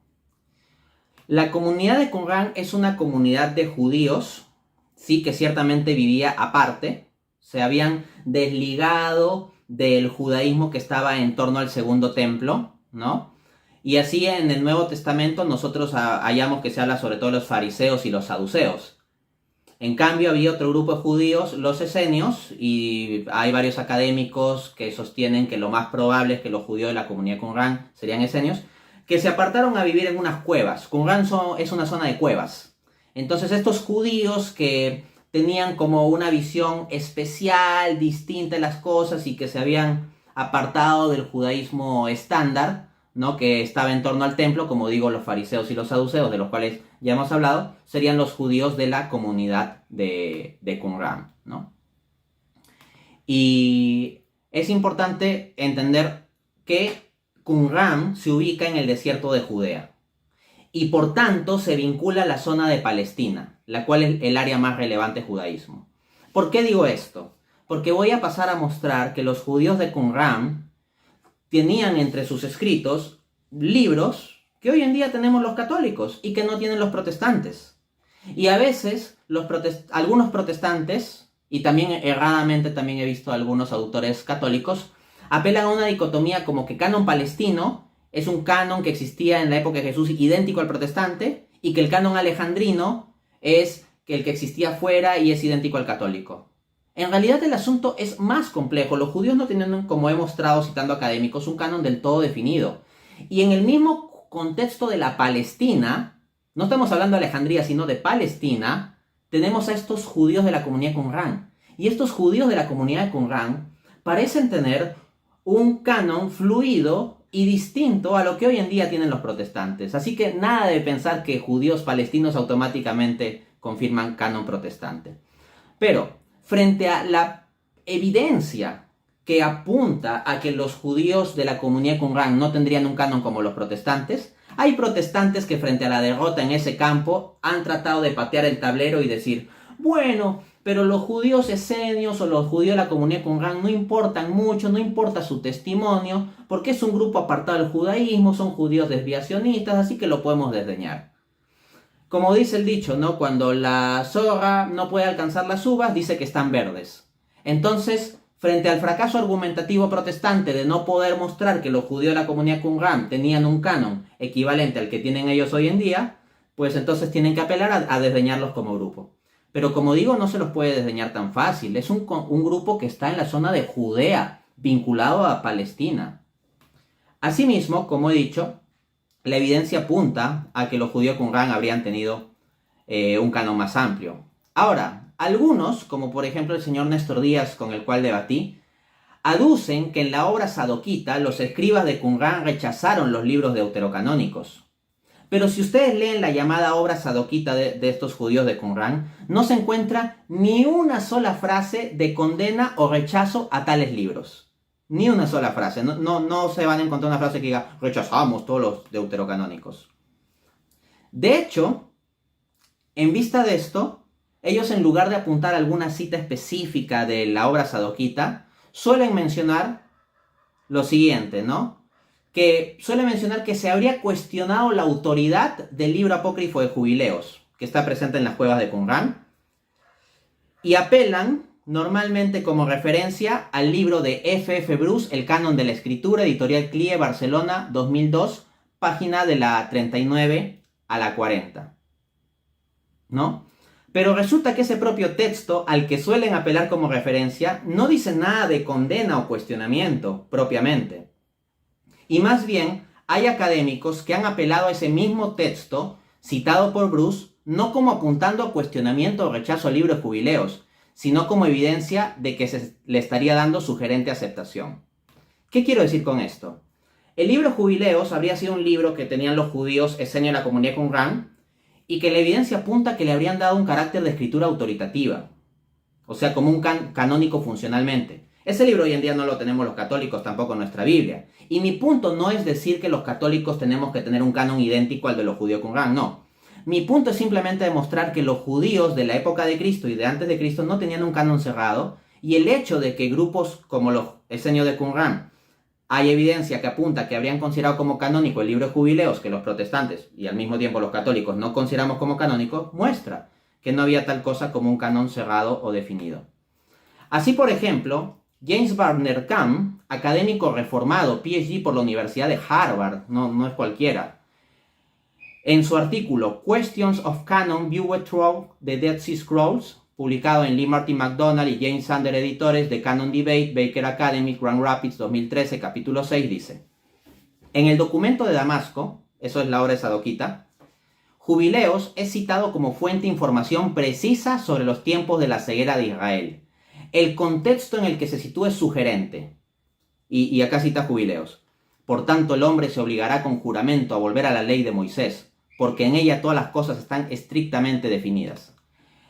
La comunidad de Qumran es una comunidad de judíos, sí, que ciertamente vivía aparte, se habían desligado del judaísmo que estaba en torno al segundo templo, ¿no? Y así en el Nuevo Testamento nosotros hallamos que se habla sobre todo de los fariseos y los saduceos. En cambio había otro grupo de judíos, los esenios, y hay varios académicos que sostienen que lo más probable es que los judíos de la comunidad Qumran serían esenios, que se apartaron a vivir en unas cuevas. Qumran es una zona de cuevas. Entonces estos judíos que tenían como una visión especial, distinta de las cosas, y que se habían apartado del judaísmo estándar, ¿no?, que estaba en torno al templo, como digo, los fariseos y los saduceos, de los cuales ya hemos hablado, serían los judíos de la comunidad de Qumran, ¿no? Y es importante entender que Qumran se ubica en el desierto de Judea y por tanto se vincula a la zona de Palestina, la cual es el área más relevante del judaísmo. ¿Por qué digo esto? Porque voy a pasar a mostrar que los judíos de Qumran tenían entre sus escritos libros que hoy en día tenemos los católicos y que no tienen los protestantes. Y a veces algunos protestantes, y también erradamente también he visto algunos autores católicos, apelan a una dicotomía como que canon palestino es un canon que existía en la época de Jesús idéntico al protestante, y que el canon alejandrino es el que existía fuera y es idéntico al católico. En realidad el asunto es más complejo. Los judíos no tenían, como he mostrado citando académicos, un canon del todo definido. Y en el mismo contexto de la Palestina, no estamos hablando de Alejandría, sino de Palestina, tenemos a estos judíos de la comunidad Qumran. Y estos judíos de la comunidad de Qumran parecen tener un canon fluido y distinto a lo que hoy en día tienen los protestantes. Así que nada de pensar que judíos palestinos automáticamente confirman canon protestante. Pero frente a la evidencia que apunta a que los judíos de la comunidad Qumran no tendrían un canon como los protestantes, hay protestantes que frente a la derrota en ese campo han tratado de patear el tablero y decir, bueno, pero los judíos esenios o los judíos de la comunidad Qumran no importan mucho, no importa su testimonio, porque es un grupo apartado del judaísmo, son judíos desviacionistas, así que lo podemos desdeñar. Como dice el dicho, ¿no? Cuando la zorra no puede alcanzar las uvas, dice que están verdes. Entonces, frente al fracaso argumentativo protestante de no poder mostrar que los judíos de la comunidad Qumran tenían un canon equivalente al que tienen ellos hoy en día, pues entonces tienen que apelar a desdeñarlos como grupo. Pero como digo, no se los puede desdeñar tan fácil. Es un grupo que está en la zona de Judea, vinculado a Palestina. Asimismo, como he dicho, la evidencia apunta a que los judíos Qumran habrían tenido un canon más amplio. Ahora, algunos, como por ejemplo el señor Néstor Díaz, con el cual debatí, aducen que en la obra sadoquita los escribas de Qumran rechazaron los libros deuterocanónicos. Pero si ustedes leen la llamada obra sadoquita de estos judíos de Qumran, no se encuentra ni una sola frase de condena o rechazo a tales libros. Ni una sola frase. No se van a encontrar una frase que diga rechazamos todos los deuterocanónicos. De hecho, en vista de esto, ellos en lugar de apuntar alguna cita específica de la obra sadoquita, suelen mencionar lo siguiente, ¿no? Que suele mencionar que se habría cuestionado la autoridad del libro apócrifo de Jubileos, que está presente en las cuevas de Qumran, y apelan normalmente como referencia al libro de F.F. Bruce, El Canon de la Escritura, editorial CLIE, Barcelona, 2002, página de la 39 a la 40, ¿no? Pero resulta que ese propio texto, al que suelen apelar como referencia, no dice nada de condena o cuestionamiento propiamente. Y más bien, hay académicos que han apelado a ese mismo texto, citado por Bruce, no como apuntando a cuestionamiento o rechazo al libro de Jubileos, sino como evidencia de que se le estaría dando sugerente aceptación. ¿Qué quiero decir con esto? El libro Jubileos habría sido un libro que tenían los judíos esenios de la comunidad Qumran y que la evidencia apunta que le habrían dado un carácter de escritura autoritativa, o sea, como un canónico funcionalmente. Ese libro hoy en día no lo tenemos los católicos tampoco en nuestra Biblia. Y mi punto no es decir que los católicos tenemos que tener un canon idéntico al de los judíos Qumran, no. Mi punto es simplemente demostrar que los judíos de la época de Cristo y de antes de Cristo no tenían un canon cerrado, y el hecho de que grupos como los esenios de Qumran hay evidencia que apunta que habrían considerado como canónico el libro de Jubileos que los protestantes y al mismo tiempo los católicos no consideramos como canónico, muestra que no había tal cosa como un canon cerrado o definido. Así, por ejemplo, James Vanderkam, académico reformado, PhD por la Universidad de Harvard, no es cualquiera, en su artículo Questions of Canon Viewed Through the Dead Sea Scrolls, publicado en Lee Martin McDonald y James Sander Editores de Canon Debate, Baker Academy, Grand Rapids, 2013, capítulo 6, dice: en el documento de Damasco, eso es la obra de Sadoquita, Jubileos es citado como fuente de información precisa sobre los tiempos de la ceguera de Israel. El contexto en el que se sitúa es sugerente. Y acá cita Jubileos. Por tanto, el hombre se obligará con juramento a volver a la ley de Moisés, porque en ella todas las cosas están estrictamente definidas.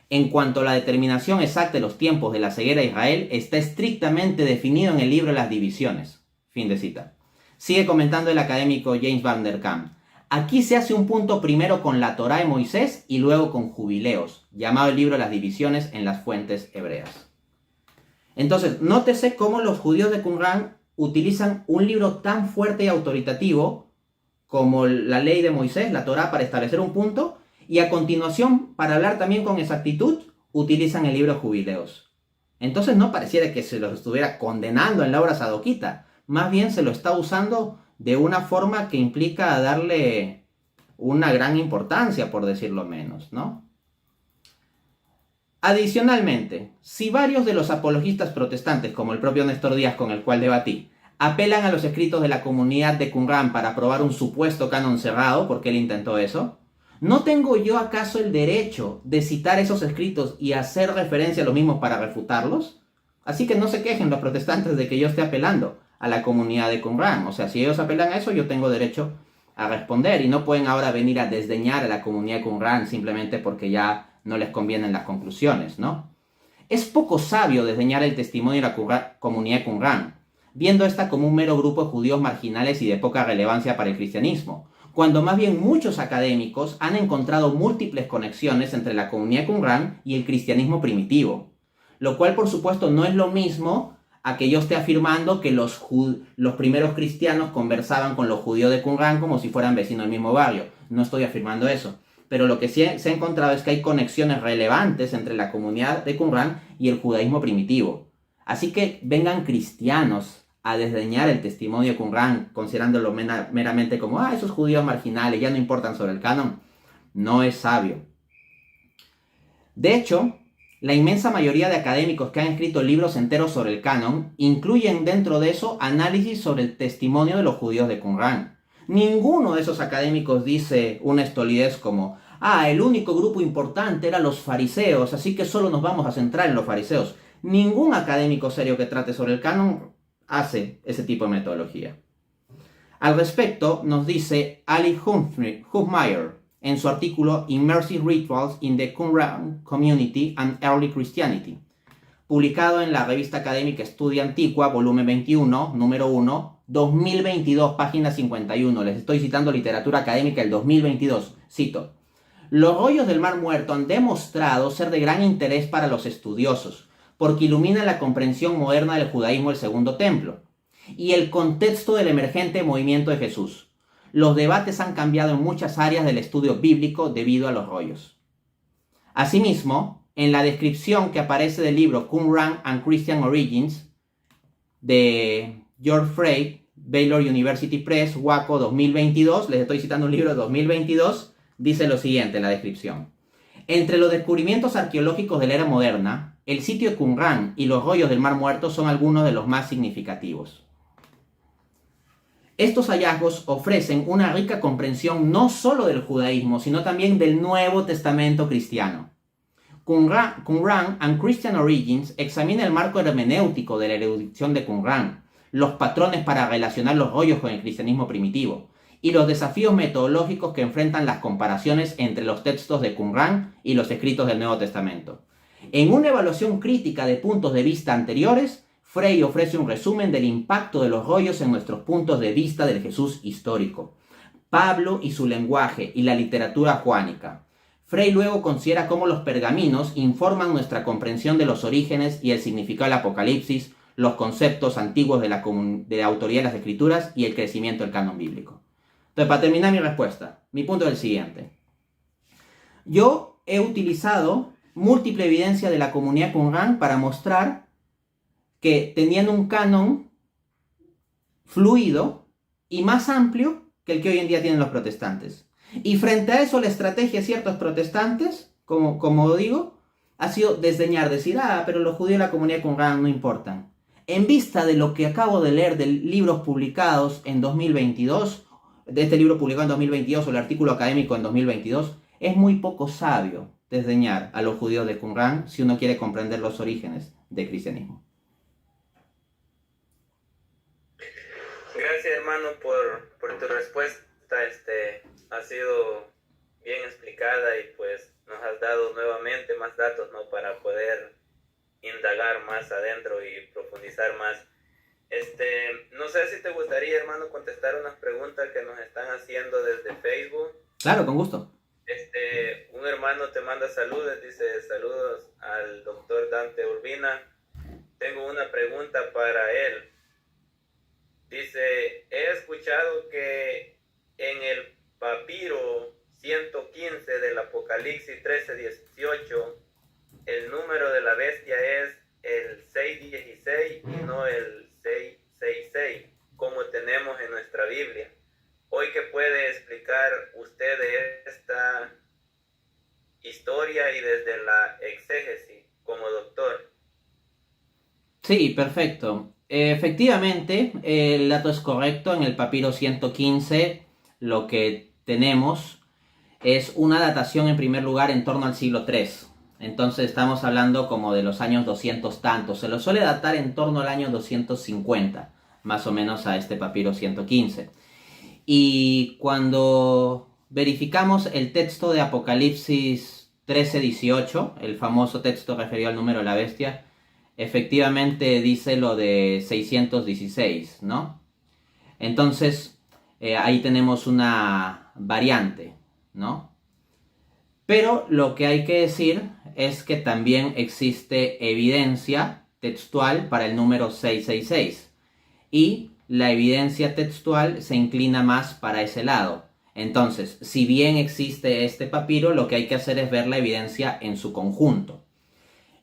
En cuanto a la determinación exacta de los tiempos de la ceguera de Israel, está estrictamente definido en el libro de las divisiones. Fin de cita. Sigue comentando el académico James Vanderkam. Aquí se hace un punto primero con la Torá de Moisés y luego con Jubileos, llamado el libro de las divisiones en las fuentes hebreas. Entonces, nótese cómo los judíos de Qumran utilizan un libro tan fuerte y autoritativo como la ley de Moisés, la Torá, para establecer un punto, y a continuación, para hablar también con exactitud, utilizan el libro Jubileos. Entonces no pareciera que se los estuviera condenando en la obra sadoquita, más bien se lo está usando de una forma que implica darle una gran importancia, por decirlo menos, ¿no? Adicionalmente, si varios de los apologistas protestantes, como el propio Néstor Díaz con el cual debatí, apelan a los escritos de la comunidad de Qumran para probar un supuesto canon cerrado, porque él intentó eso, ¿no tengo yo acaso el derecho de citar esos escritos y hacer referencia a los mismos para refutarlos? Así que no se quejen los protestantes de que yo esté apelando a la comunidad de Qumran. O sea, si ellos apelan a eso, yo tengo derecho a responder, y no pueden ahora venir a desdeñar a la comunidad de Qumran simplemente porque ya no les convienen las conclusiones, ¿no? Es poco sabio desdeñar el testimonio de la comunidad de Qumran, viendo esta como un mero grupo de judíos marginales y de poca relevancia para el cristianismo, cuando más bien muchos académicos han encontrado múltiples conexiones entre la comunidad de Qumran y el cristianismo primitivo, lo cual por supuesto no es lo mismo a que yo esté afirmando que los primeros cristianos conversaban con los judíos de Qumran como si fueran vecinos del mismo barrio. No estoy afirmando eso. Pero lo que sí se ha encontrado es que hay conexiones relevantes entre la comunidad de Qumran y el judaísmo primitivo. Así que vengan cristianos a desdeñar el testimonio de Qumran, considerándolo meramente como, esos judíos marginales ya no importan sobre el canon, no es sabio. De hecho, la inmensa mayoría de académicos que han escrito libros enteros sobre el canon incluyen dentro de eso análisis sobre el testimonio de los judíos de Qumran. Ninguno de esos académicos dice una estolidez como, el único grupo importante eran los fariseos, así que solo nos vamos a centrar en los fariseos. Ningún académico serio que trate sobre el canon hace ese tipo de metodología. Al respecto, nos dice Ali Hufmeier en su artículo Immersive Rituals in the Qumran Community and Early Christianity, publicado en la revista académica Estudia Antigua, volumen 21, número 1, 2022, página 51. Les estoy citando literatura académica del 2022. Cito: los rollos del Mar Muerto han demostrado ser de gran interés para los estudiosos, porque iluminan la comprensión moderna del judaísmo del Segundo Templo y el contexto del emergente movimiento de Jesús. Los debates han cambiado en muchas áreas del estudio bíblico debido a los rollos. Asimismo, en la descripción que aparece del libro Qumran and Christian Origins de George Frey, Baylor University Press, Waco 2022, les estoy citando un libro de 2022, dice lo siguiente en la descripción. Entre los descubrimientos arqueológicos de la era moderna, el sitio de Qumran y los rollos del Mar Muerto son algunos de los más significativos. Estos hallazgos ofrecen una rica comprensión no solo del judaísmo, sino también del Nuevo Testamento cristiano. Qumran and Christian Origins examina el marco hermenéutico de la erudición de Qumran, los patrones para relacionar los rollos con el cristianismo primitivo, y los desafíos metodológicos que enfrentan las comparaciones entre los textos de Qumran y los escritos del Nuevo Testamento. En una evaluación crítica de puntos de vista anteriores, Frey ofrece un resumen del impacto de los rollos en nuestros puntos de vista del Jesús histórico, Pablo y su lenguaje y la literatura juánica. Frey luego considera cómo los pergaminos informan nuestra comprensión de los orígenes y el significado del Apocalipsis, los conceptos antiguos de la autoría de las Escrituras y el crecimiento del canon bíblico. Entonces, para terminar mi respuesta, mi punto es el siguiente. Yo he utilizado múltiple evidencia de la comunidad Qumran para mostrar que tenían un canon fluido y más amplio que el que hoy en día tienen los protestantes. Y frente a eso, la estrategia de ciertos protestantes, como digo, ha sido desdeñar, decir, pero los judíos de la comunidad Qumran no importan. En vista de lo que acabo de leer de libros publicados en 2022, de este libro publicado en 2022 o el artículo académico en 2022, es muy poco sabio desdeñar a los judíos de Qumran si uno quiere comprender los orígenes del cristianismo. Gracias, hermano, por tu respuesta. Ha sido bien explicada y pues nos has dado nuevamente más datos, ¿no?, para poder indagar más adentro y profundizar más. No sé si te gustaría, hermano, contestar unas preguntas que nos están haciendo desde Facebook. Claro, con gusto. Un hermano te manda saludos, dice: saludos al doctor Dante Urbina. Tengo una pregunta para él. Dice: he escuchado que en el papiro 115 del Apocalipsis 13:18, el número de la bestia es el 616 y no el 666, como tenemos en nuestra Biblia. Hoy, ¿qué puede explicar usted de esta historia y desde la exégesis como doctor? Sí, perfecto. Efectivamente, el dato es correcto. En el papiro 115 lo que tenemos es una datación en primer lugar en torno al siglo III. Entonces estamos hablando como de los años 200 tantos. Se lo suele datar en torno al año 250, más o menos, a este papiro 115. Y cuando verificamos el texto de Apocalipsis 13:18, el famoso texto referido al número de la bestia, efectivamente dice lo de 616, ¿no? Entonces, ahí tenemos una variante, ¿no? Pero lo que hay que decir es que también existe evidencia textual para el número 666. Y la evidencia textual se inclina más para ese lado. Entonces, si bien existe este papiro, lo que hay que hacer es ver la evidencia en su conjunto.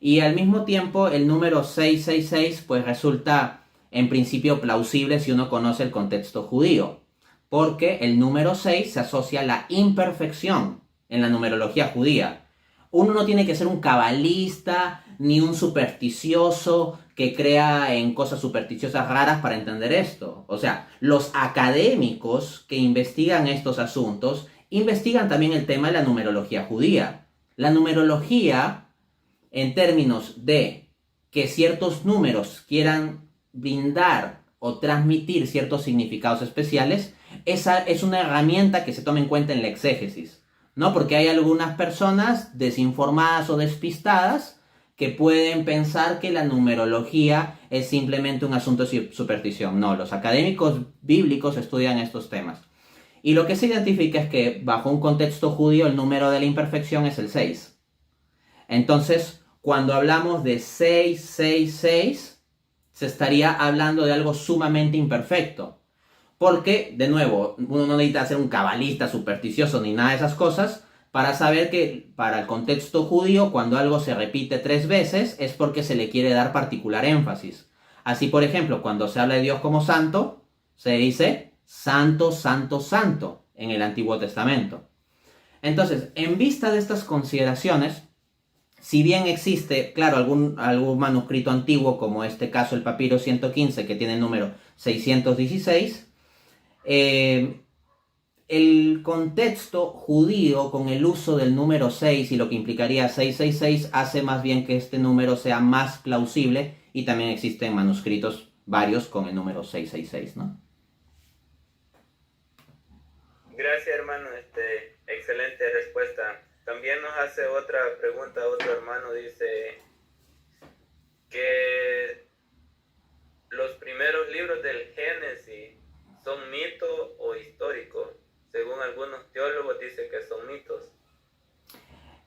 Y al mismo tiempo el número 666 pues resulta en principio plausible si uno conoce el contexto judío, porque el número 6 se asocia a la imperfección en la numerología judía. Uno no tiene que ser un cabalista ni un supersticioso que crea en cosas supersticiosas raras para entender esto. O sea, los académicos que investigan estos asuntos investigan también el tema de la numerología judía. La numerología, en términos de que ciertos números quieran brindar o transmitir ciertos significados especiales, esa es una herramienta que se toma en cuenta en la exégesis, ¿no? Porque hay algunas personas desinformadas o despistadas que pueden pensar que la numerología es simplemente un asunto de superstición. No, los académicos bíblicos estudian estos temas. Y lo que se identifica es que bajo un contexto judío el número de la imperfección es el 6. Entonces, cuando hablamos de 666, se estaría hablando de algo sumamente imperfecto. Porque, de nuevo, uno no necesita ser un cabalista supersticioso ni nada de esas cosas para saber que para el contexto judío, cuando algo se repite 3 veces, es porque se le quiere dar particular énfasis. Así, por ejemplo, cuando se habla de Dios como santo, se dice santo, santo, santo en el Antiguo Testamento. Entonces, en vista de estas consideraciones, si bien existe, claro, algún manuscrito antiguo, como este caso el papiro 115, que tiene el número 616, el contexto judío con el uso del número 6 y lo que implicaría 666 hace más bien que este número sea más plausible, y también existen manuscritos varios con el número 666, ¿no? Gracias, hermano, excelente respuesta. También nos hace otra pregunta, otro hermano dice que los primeros libros del Génesis son mito o históricos. Según algunos teólogos dicen que son mitos.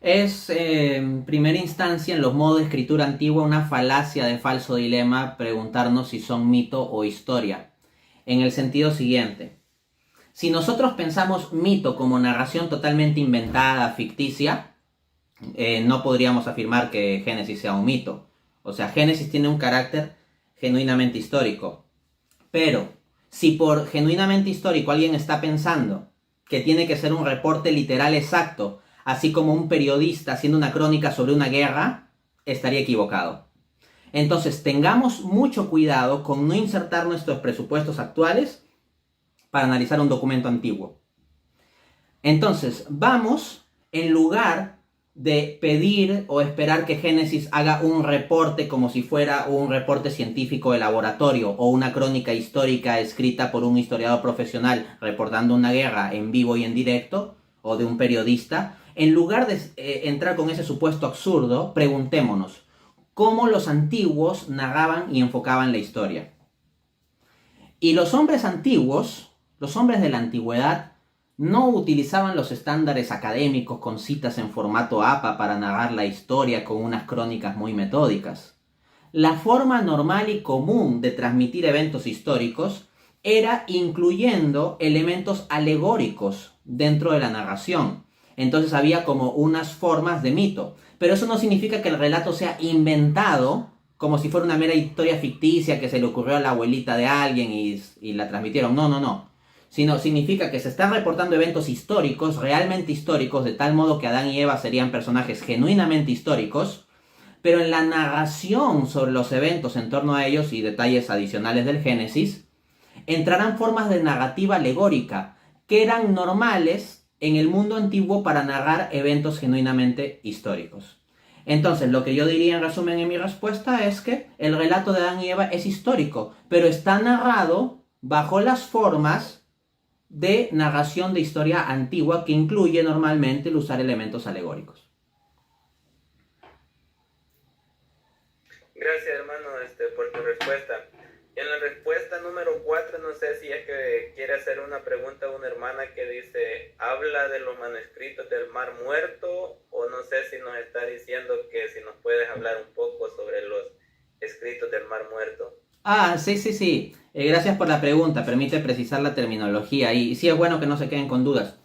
Es, en primera instancia, en los modos de escritura antigua, una falacia de falso dilema preguntarnos si son mito o historia. En el sentido siguiente: si nosotros pensamos mito como narración totalmente inventada, ficticia, no podríamos afirmar que Génesis sea un mito. O sea, Génesis tiene un carácter genuinamente histórico. Pero si por genuinamente histórico alguien está pensando que tiene que ser un reporte literal exacto, así como un periodista haciendo una crónica sobre una guerra, estaría equivocado. Entonces, tengamos mucho cuidado con no insertar nuestros presupuestos actuales para analizar un documento antiguo. Entonces, vamos, en lugar de pedir o esperar que Génesis haga un reporte como si fuera un reporte científico de laboratorio o una crónica histórica escrita por un historiador profesional reportando una guerra en vivo y en directo, o de un periodista, en lugar de entrar con ese supuesto absurdo, preguntémonos cómo los antiguos narraban y enfocaban la historia. Y los hombres antiguos, los hombres de la antigüedad, no utilizaban los estándares académicos con citas en formato APA para narrar la historia con unas crónicas muy metódicas. La forma normal y común de transmitir eventos históricos era incluyendo elementos alegóricos dentro de la narración. Entonces había como unas formas de mito. Pero eso no significa que el relato sea inventado como si fuera una mera historia ficticia que se le ocurrió a la abuelita de alguien y la transmitieron. No. Sino significa que se están reportando eventos históricos, realmente históricos, de tal modo que Adán y Eva serían personajes genuinamente históricos, pero en la narración sobre los eventos en torno a ellos y detalles adicionales del Génesis, entrarán formas de narrativa alegórica que eran normales en el mundo antiguo para narrar eventos genuinamente históricos. Entonces, lo que yo diría en resumen en mi respuesta es que el relato de Adán y Eva es histórico, pero está narrado bajo las formas de narración de historia antigua que incluye normalmente el usar elementos alegóricos. Gracias, hermano, por tu respuesta. En la respuesta número 4, no sé si es que quiere hacer una pregunta a una hermana que dice, ¿habla de los manuscritos del Mar Muerto? O no sé si nos está diciendo que si nos puedes hablar un poco sobre los escritos del Mar Muerto. Sí. Gracias por la pregunta. Permite precisar la terminología. Y sí es bueno que no se queden con dudas.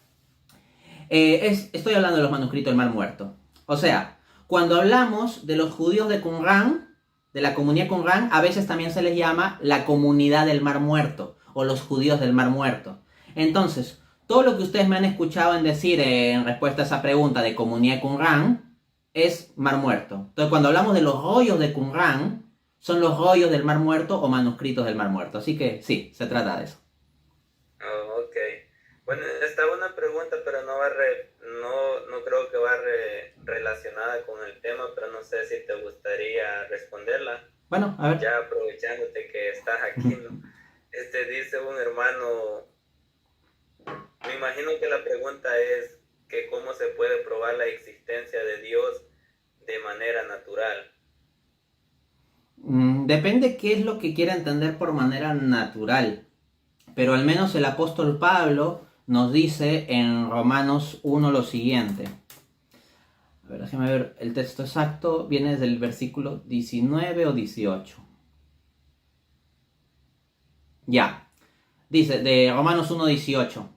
Estoy hablando de los manuscritos del Mar Muerto. O sea, Cuando hablamos de los judíos de Qumrán, de la comunidad Qumrán, a veces también se les llama la comunidad del Mar Muerto o los judíos del Mar Muerto. Entonces, todo lo que ustedes me han escuchado en decir en respuesta a esa pregunta de comunidad Qumrán es Mar Muerto. Entonces, cuando hablamos de los rollos de Qumrán, son los rollos del Mar Muerto o manuscritos del Mar Muerto. Así que sí, se trata de eso. Oh, ok. Bueno, estaba una pregunta, pero no creo que va relacionada con el tema, pero no sé si te gustaría responderla. Bueno, a ver. Ya aprovechándote que estás aquí, ¿no? Dice un hermano, me imagino que la pregunta es que cómo se puede probar la existencia de Dios de manera natural. Depende qué es lo que quiera entender por manera natural. Pero al menos el apóstol Pablo nos dice en Romanos 1 lo siguiente. A ver, déjeme ver el texto exacto. Viene del versículo 19 o 18. Ya. Dice de Romanos 1:18.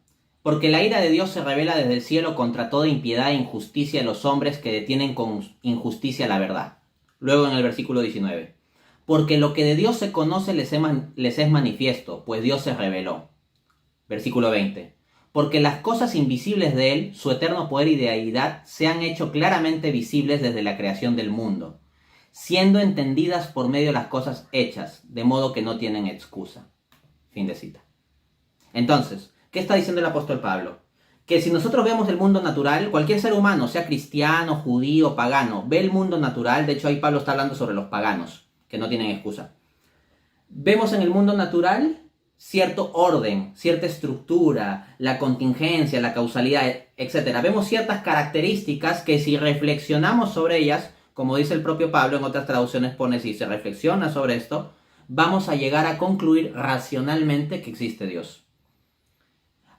Porque la ira de Dios se revela desde el cielo contra toda impiedad e injusticia de los hombres que detienen con injusticia la verdad. Luego en el versículo 19. Porque lo que de Dios se conoce les es manifiesto, pues Dios se reveló. Versículo 20. Porque las cosas invisibles de Él, su eterno poder y deidad, se han hecho claramente visibles desde la creación del mundo, siendo entendidas por medio de las cosas hechas, de modo que no tienen excusa. Fin de cita. Entonces, ¿qué está diciendo el apóstol Pablo? Que si nosotros vemos el mundo natural, cualquier ser humano, sea cristiano, judío, pagano, ve el mundo natural. De hecho, ahí Pablo está hablando sobre los paganos, que no tienen excusa. Vemos en el mundo natural cierto orden, cierta estructura, la contingencia, la causalidad, etc. Vemos ciertas características que si reflexionamos sobre ellas, como dice el propio Pablo, en otras traducciones pone si se reflexiona sobre esto, vamos a llegar a concluir racionalmente que existe Dios.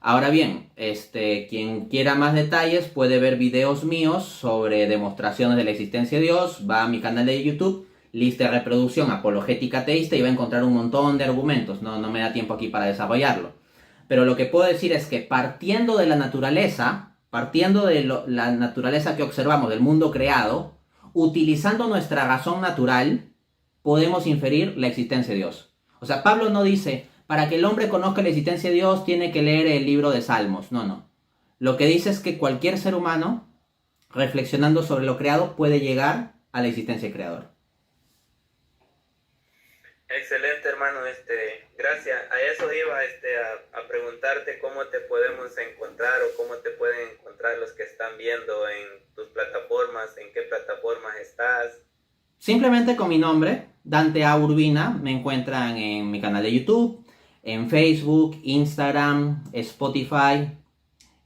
Ahora bien, quien quiera más detalles puede ver videos míos sobre demostraciones de la existencia de Dios, va a mi canal de YouTube, lista de reproducción apologética ateísta, y va a encontrar un montón de argumentos. No me da tiempo aquí para desarrollarlo. Pero lo que puedo decir es que partiendo de la naturaleza, la naturaleza que observamos del mundo creado, utilizando nuestra razón natural, podemos inferir la existencia de Dios. O sea, Pablo no dice, para que el hombre conozca la existencia de Dios tiene que leer el libro de Salmos. No. Lo que dice es que cualquier ser humano, reflexionando sobre lo creado, puede llegar a la existencia del Creador. Excelente, hermano. Gracias. A eso iba a preguntarte cómo te podemos encontrar o cómo te pueden encontrar los que están viendo en tus plataformas, en qué plataformas estás. Simplemente con mi nombre, Dante A. Urbina, me encuentran en mi canal de YouTube, en Facebook, Instagram, Spotify.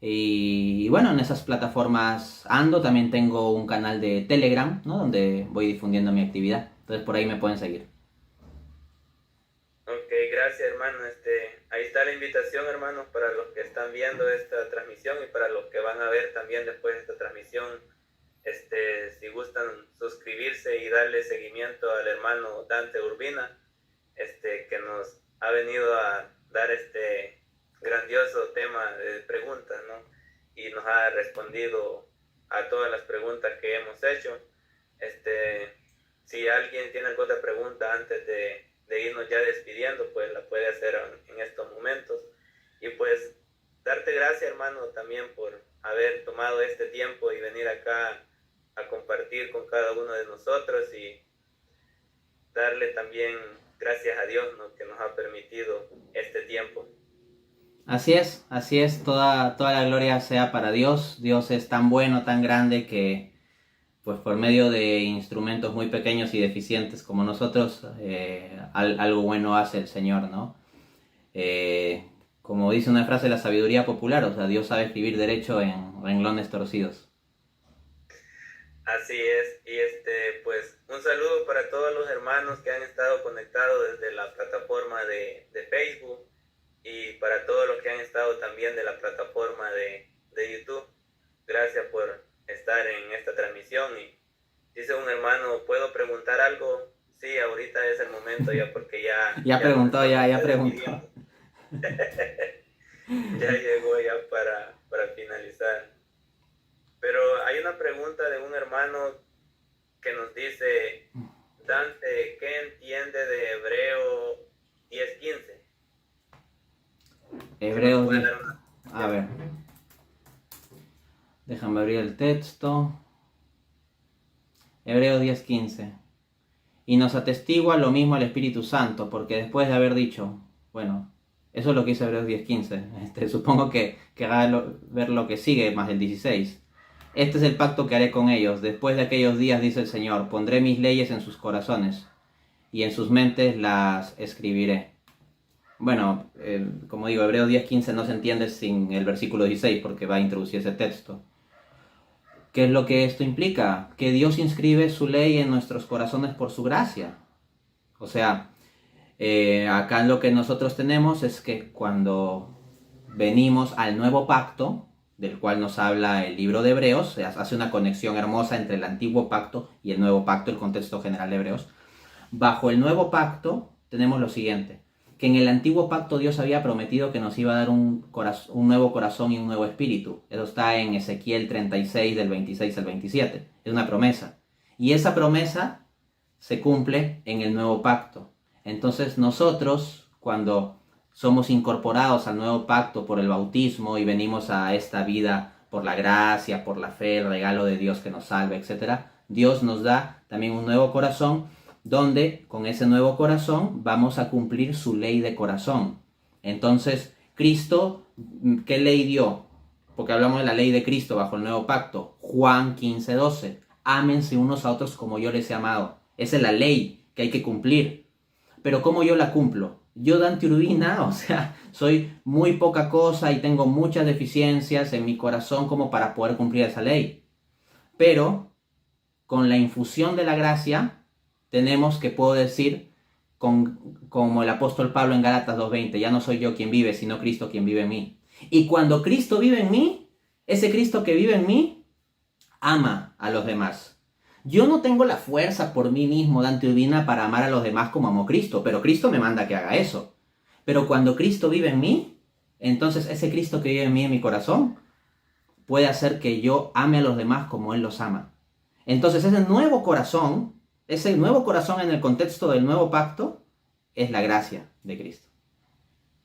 Y bueno, en esas plataformas ando. También tengo un canal de Telegram, ¿no? Donde voy difundiendo mi actividad. Entonces por ahí me pueden seguir. Ok, gracias, hermano. Ahí está la invitación, hermanos, para los que están viendo esta transmisión y para los que van a ver también después de esta transmisión. Si gustan suscribirse y darle seguimiento al hermano Dante Urbina, que nos ha venido a dar este grandioso tema de preguntas, ¿no? Y nos ha respondido a todas las preguntas que hemos hecho. Si alguien tiene alguna pregunta antes de irnos ya despidiendo, pues la puede hacer en estos momentos. Y pues darte gracias, hermano, también por haber tomado este tiempo y venir acá a compartir con cada uno de nosotros, y darle también gracias a Dios, ¿no?, que nos ha permitido este tiempo. Así es, toda la gloria sea para Dios. Dios es tan bueno, tan grande, que pues por medio de instrumentos muy pequeños y deficientes como nosotros, algo bueno hace el Señor, ¿no? Como dice una frase de la sabiduría popular, o sea, Dios sabe escribir derecho en renglones torcidos. Así es, y pues un saludo para todos los hermanos que han estado conectados desde la plataforma de Facebook, y para todos los que han estado también de la plataforma de YouTube. Gracias por estar en esta transmisión. Y dice un hermano, ¿puedo preguntar algo? Sí, ahorita es el momento ya, porque ya preguntó. ya llegó ya para finalizar. Pero hay una pregunta de un hermano que nos dice Dante, ¿qué entiende de Hebreo 10:15? Hebreos ¿Puede 10. dar una- A ver. Déjame abrir el texto. Hebreos 10:15. Y nos atestigua lo mismo el Espíritu Santo, porque después de haber dicho, bueno, eso es lo que dice Hebreos 10:15. Supongo que haga ver lo que sigue, más el 16. Este es el pacto que haré con ellos. Después de aquellos días, dice el Señor, pondré mis leyes en sus corazones y en sus mentes las escribiré. Bueno, como digo, Hebreos 10:15 no se entiende sin el versículo 16 porque va a introducir ese texto. ¿Qué es lo que esto implica? Que Dios inscribe su ley en nuestros corazones por su gracia. O sea, acá lo que nosotros tenemos es que cuando venimos al nuevo pacto, del cual nos habla el libro de Hebreos, se hace una conexión hermosa entre el antiguo pacto y el nuevo pacto, el contexto general de Hebreos. Bajo el nuevo pacto tenemos lo siguiente, que en el antiguo pacto Dios había prometido que nos iba a dar un nuevo corazón y un nuevo espíritu. Eso está en Ezequiel 36 del 26 al 27. Es una promesa. Y esa promesa se cumple en el nuevo pacto. Entonces nosotros, cuando somos incorporados al nuevo pacto por el bautismo y venimos a esta vida por la gracia, por la fe, el regalo de Dios que nos salva, etc., Dios nos da también un nuevo corazón, donde con ese nuevo corazón vamos a cumplir su ley de corazón. Entonces, Cristo, ¿qué ley dio? Porque hablamos de la ley de Cristo bajo el nuevo pacto. Juan 15:12. Ámense unos a otros como yo les he amado. Esa es la ley que hay que cumplir. Pero ¿cómo yo la cumplo? Yo, Dante Urbina, o sea, soy muy poca cosa y tengo muchas deficiencias en mi corazón como para poder cumplir esa ley. Pero con la infusión de la gracia, tenemos que puedo decir, como el apóstol Pablo en Gálatas 2:20, ya no soy yo quien vive, sino Cristo quien vive en mí. Y cuando Cristo vive en mí, ese Cristo que vive en mí, ama a los demás. Yo no tengo la fuerza por mí mismo, Dante Urbina, para amar a los demás como amó Cristo, pero Cristo me manda que haga eso. Pero cuando Cristo vive en mí, entonces ese Cristo que vive en mí, en mi corazón, puede hacer que yo ame a los demás como Él los ama. Entonces ese nuevo corazón en el contexto del nuevo pacto, es la gracia de Cristo.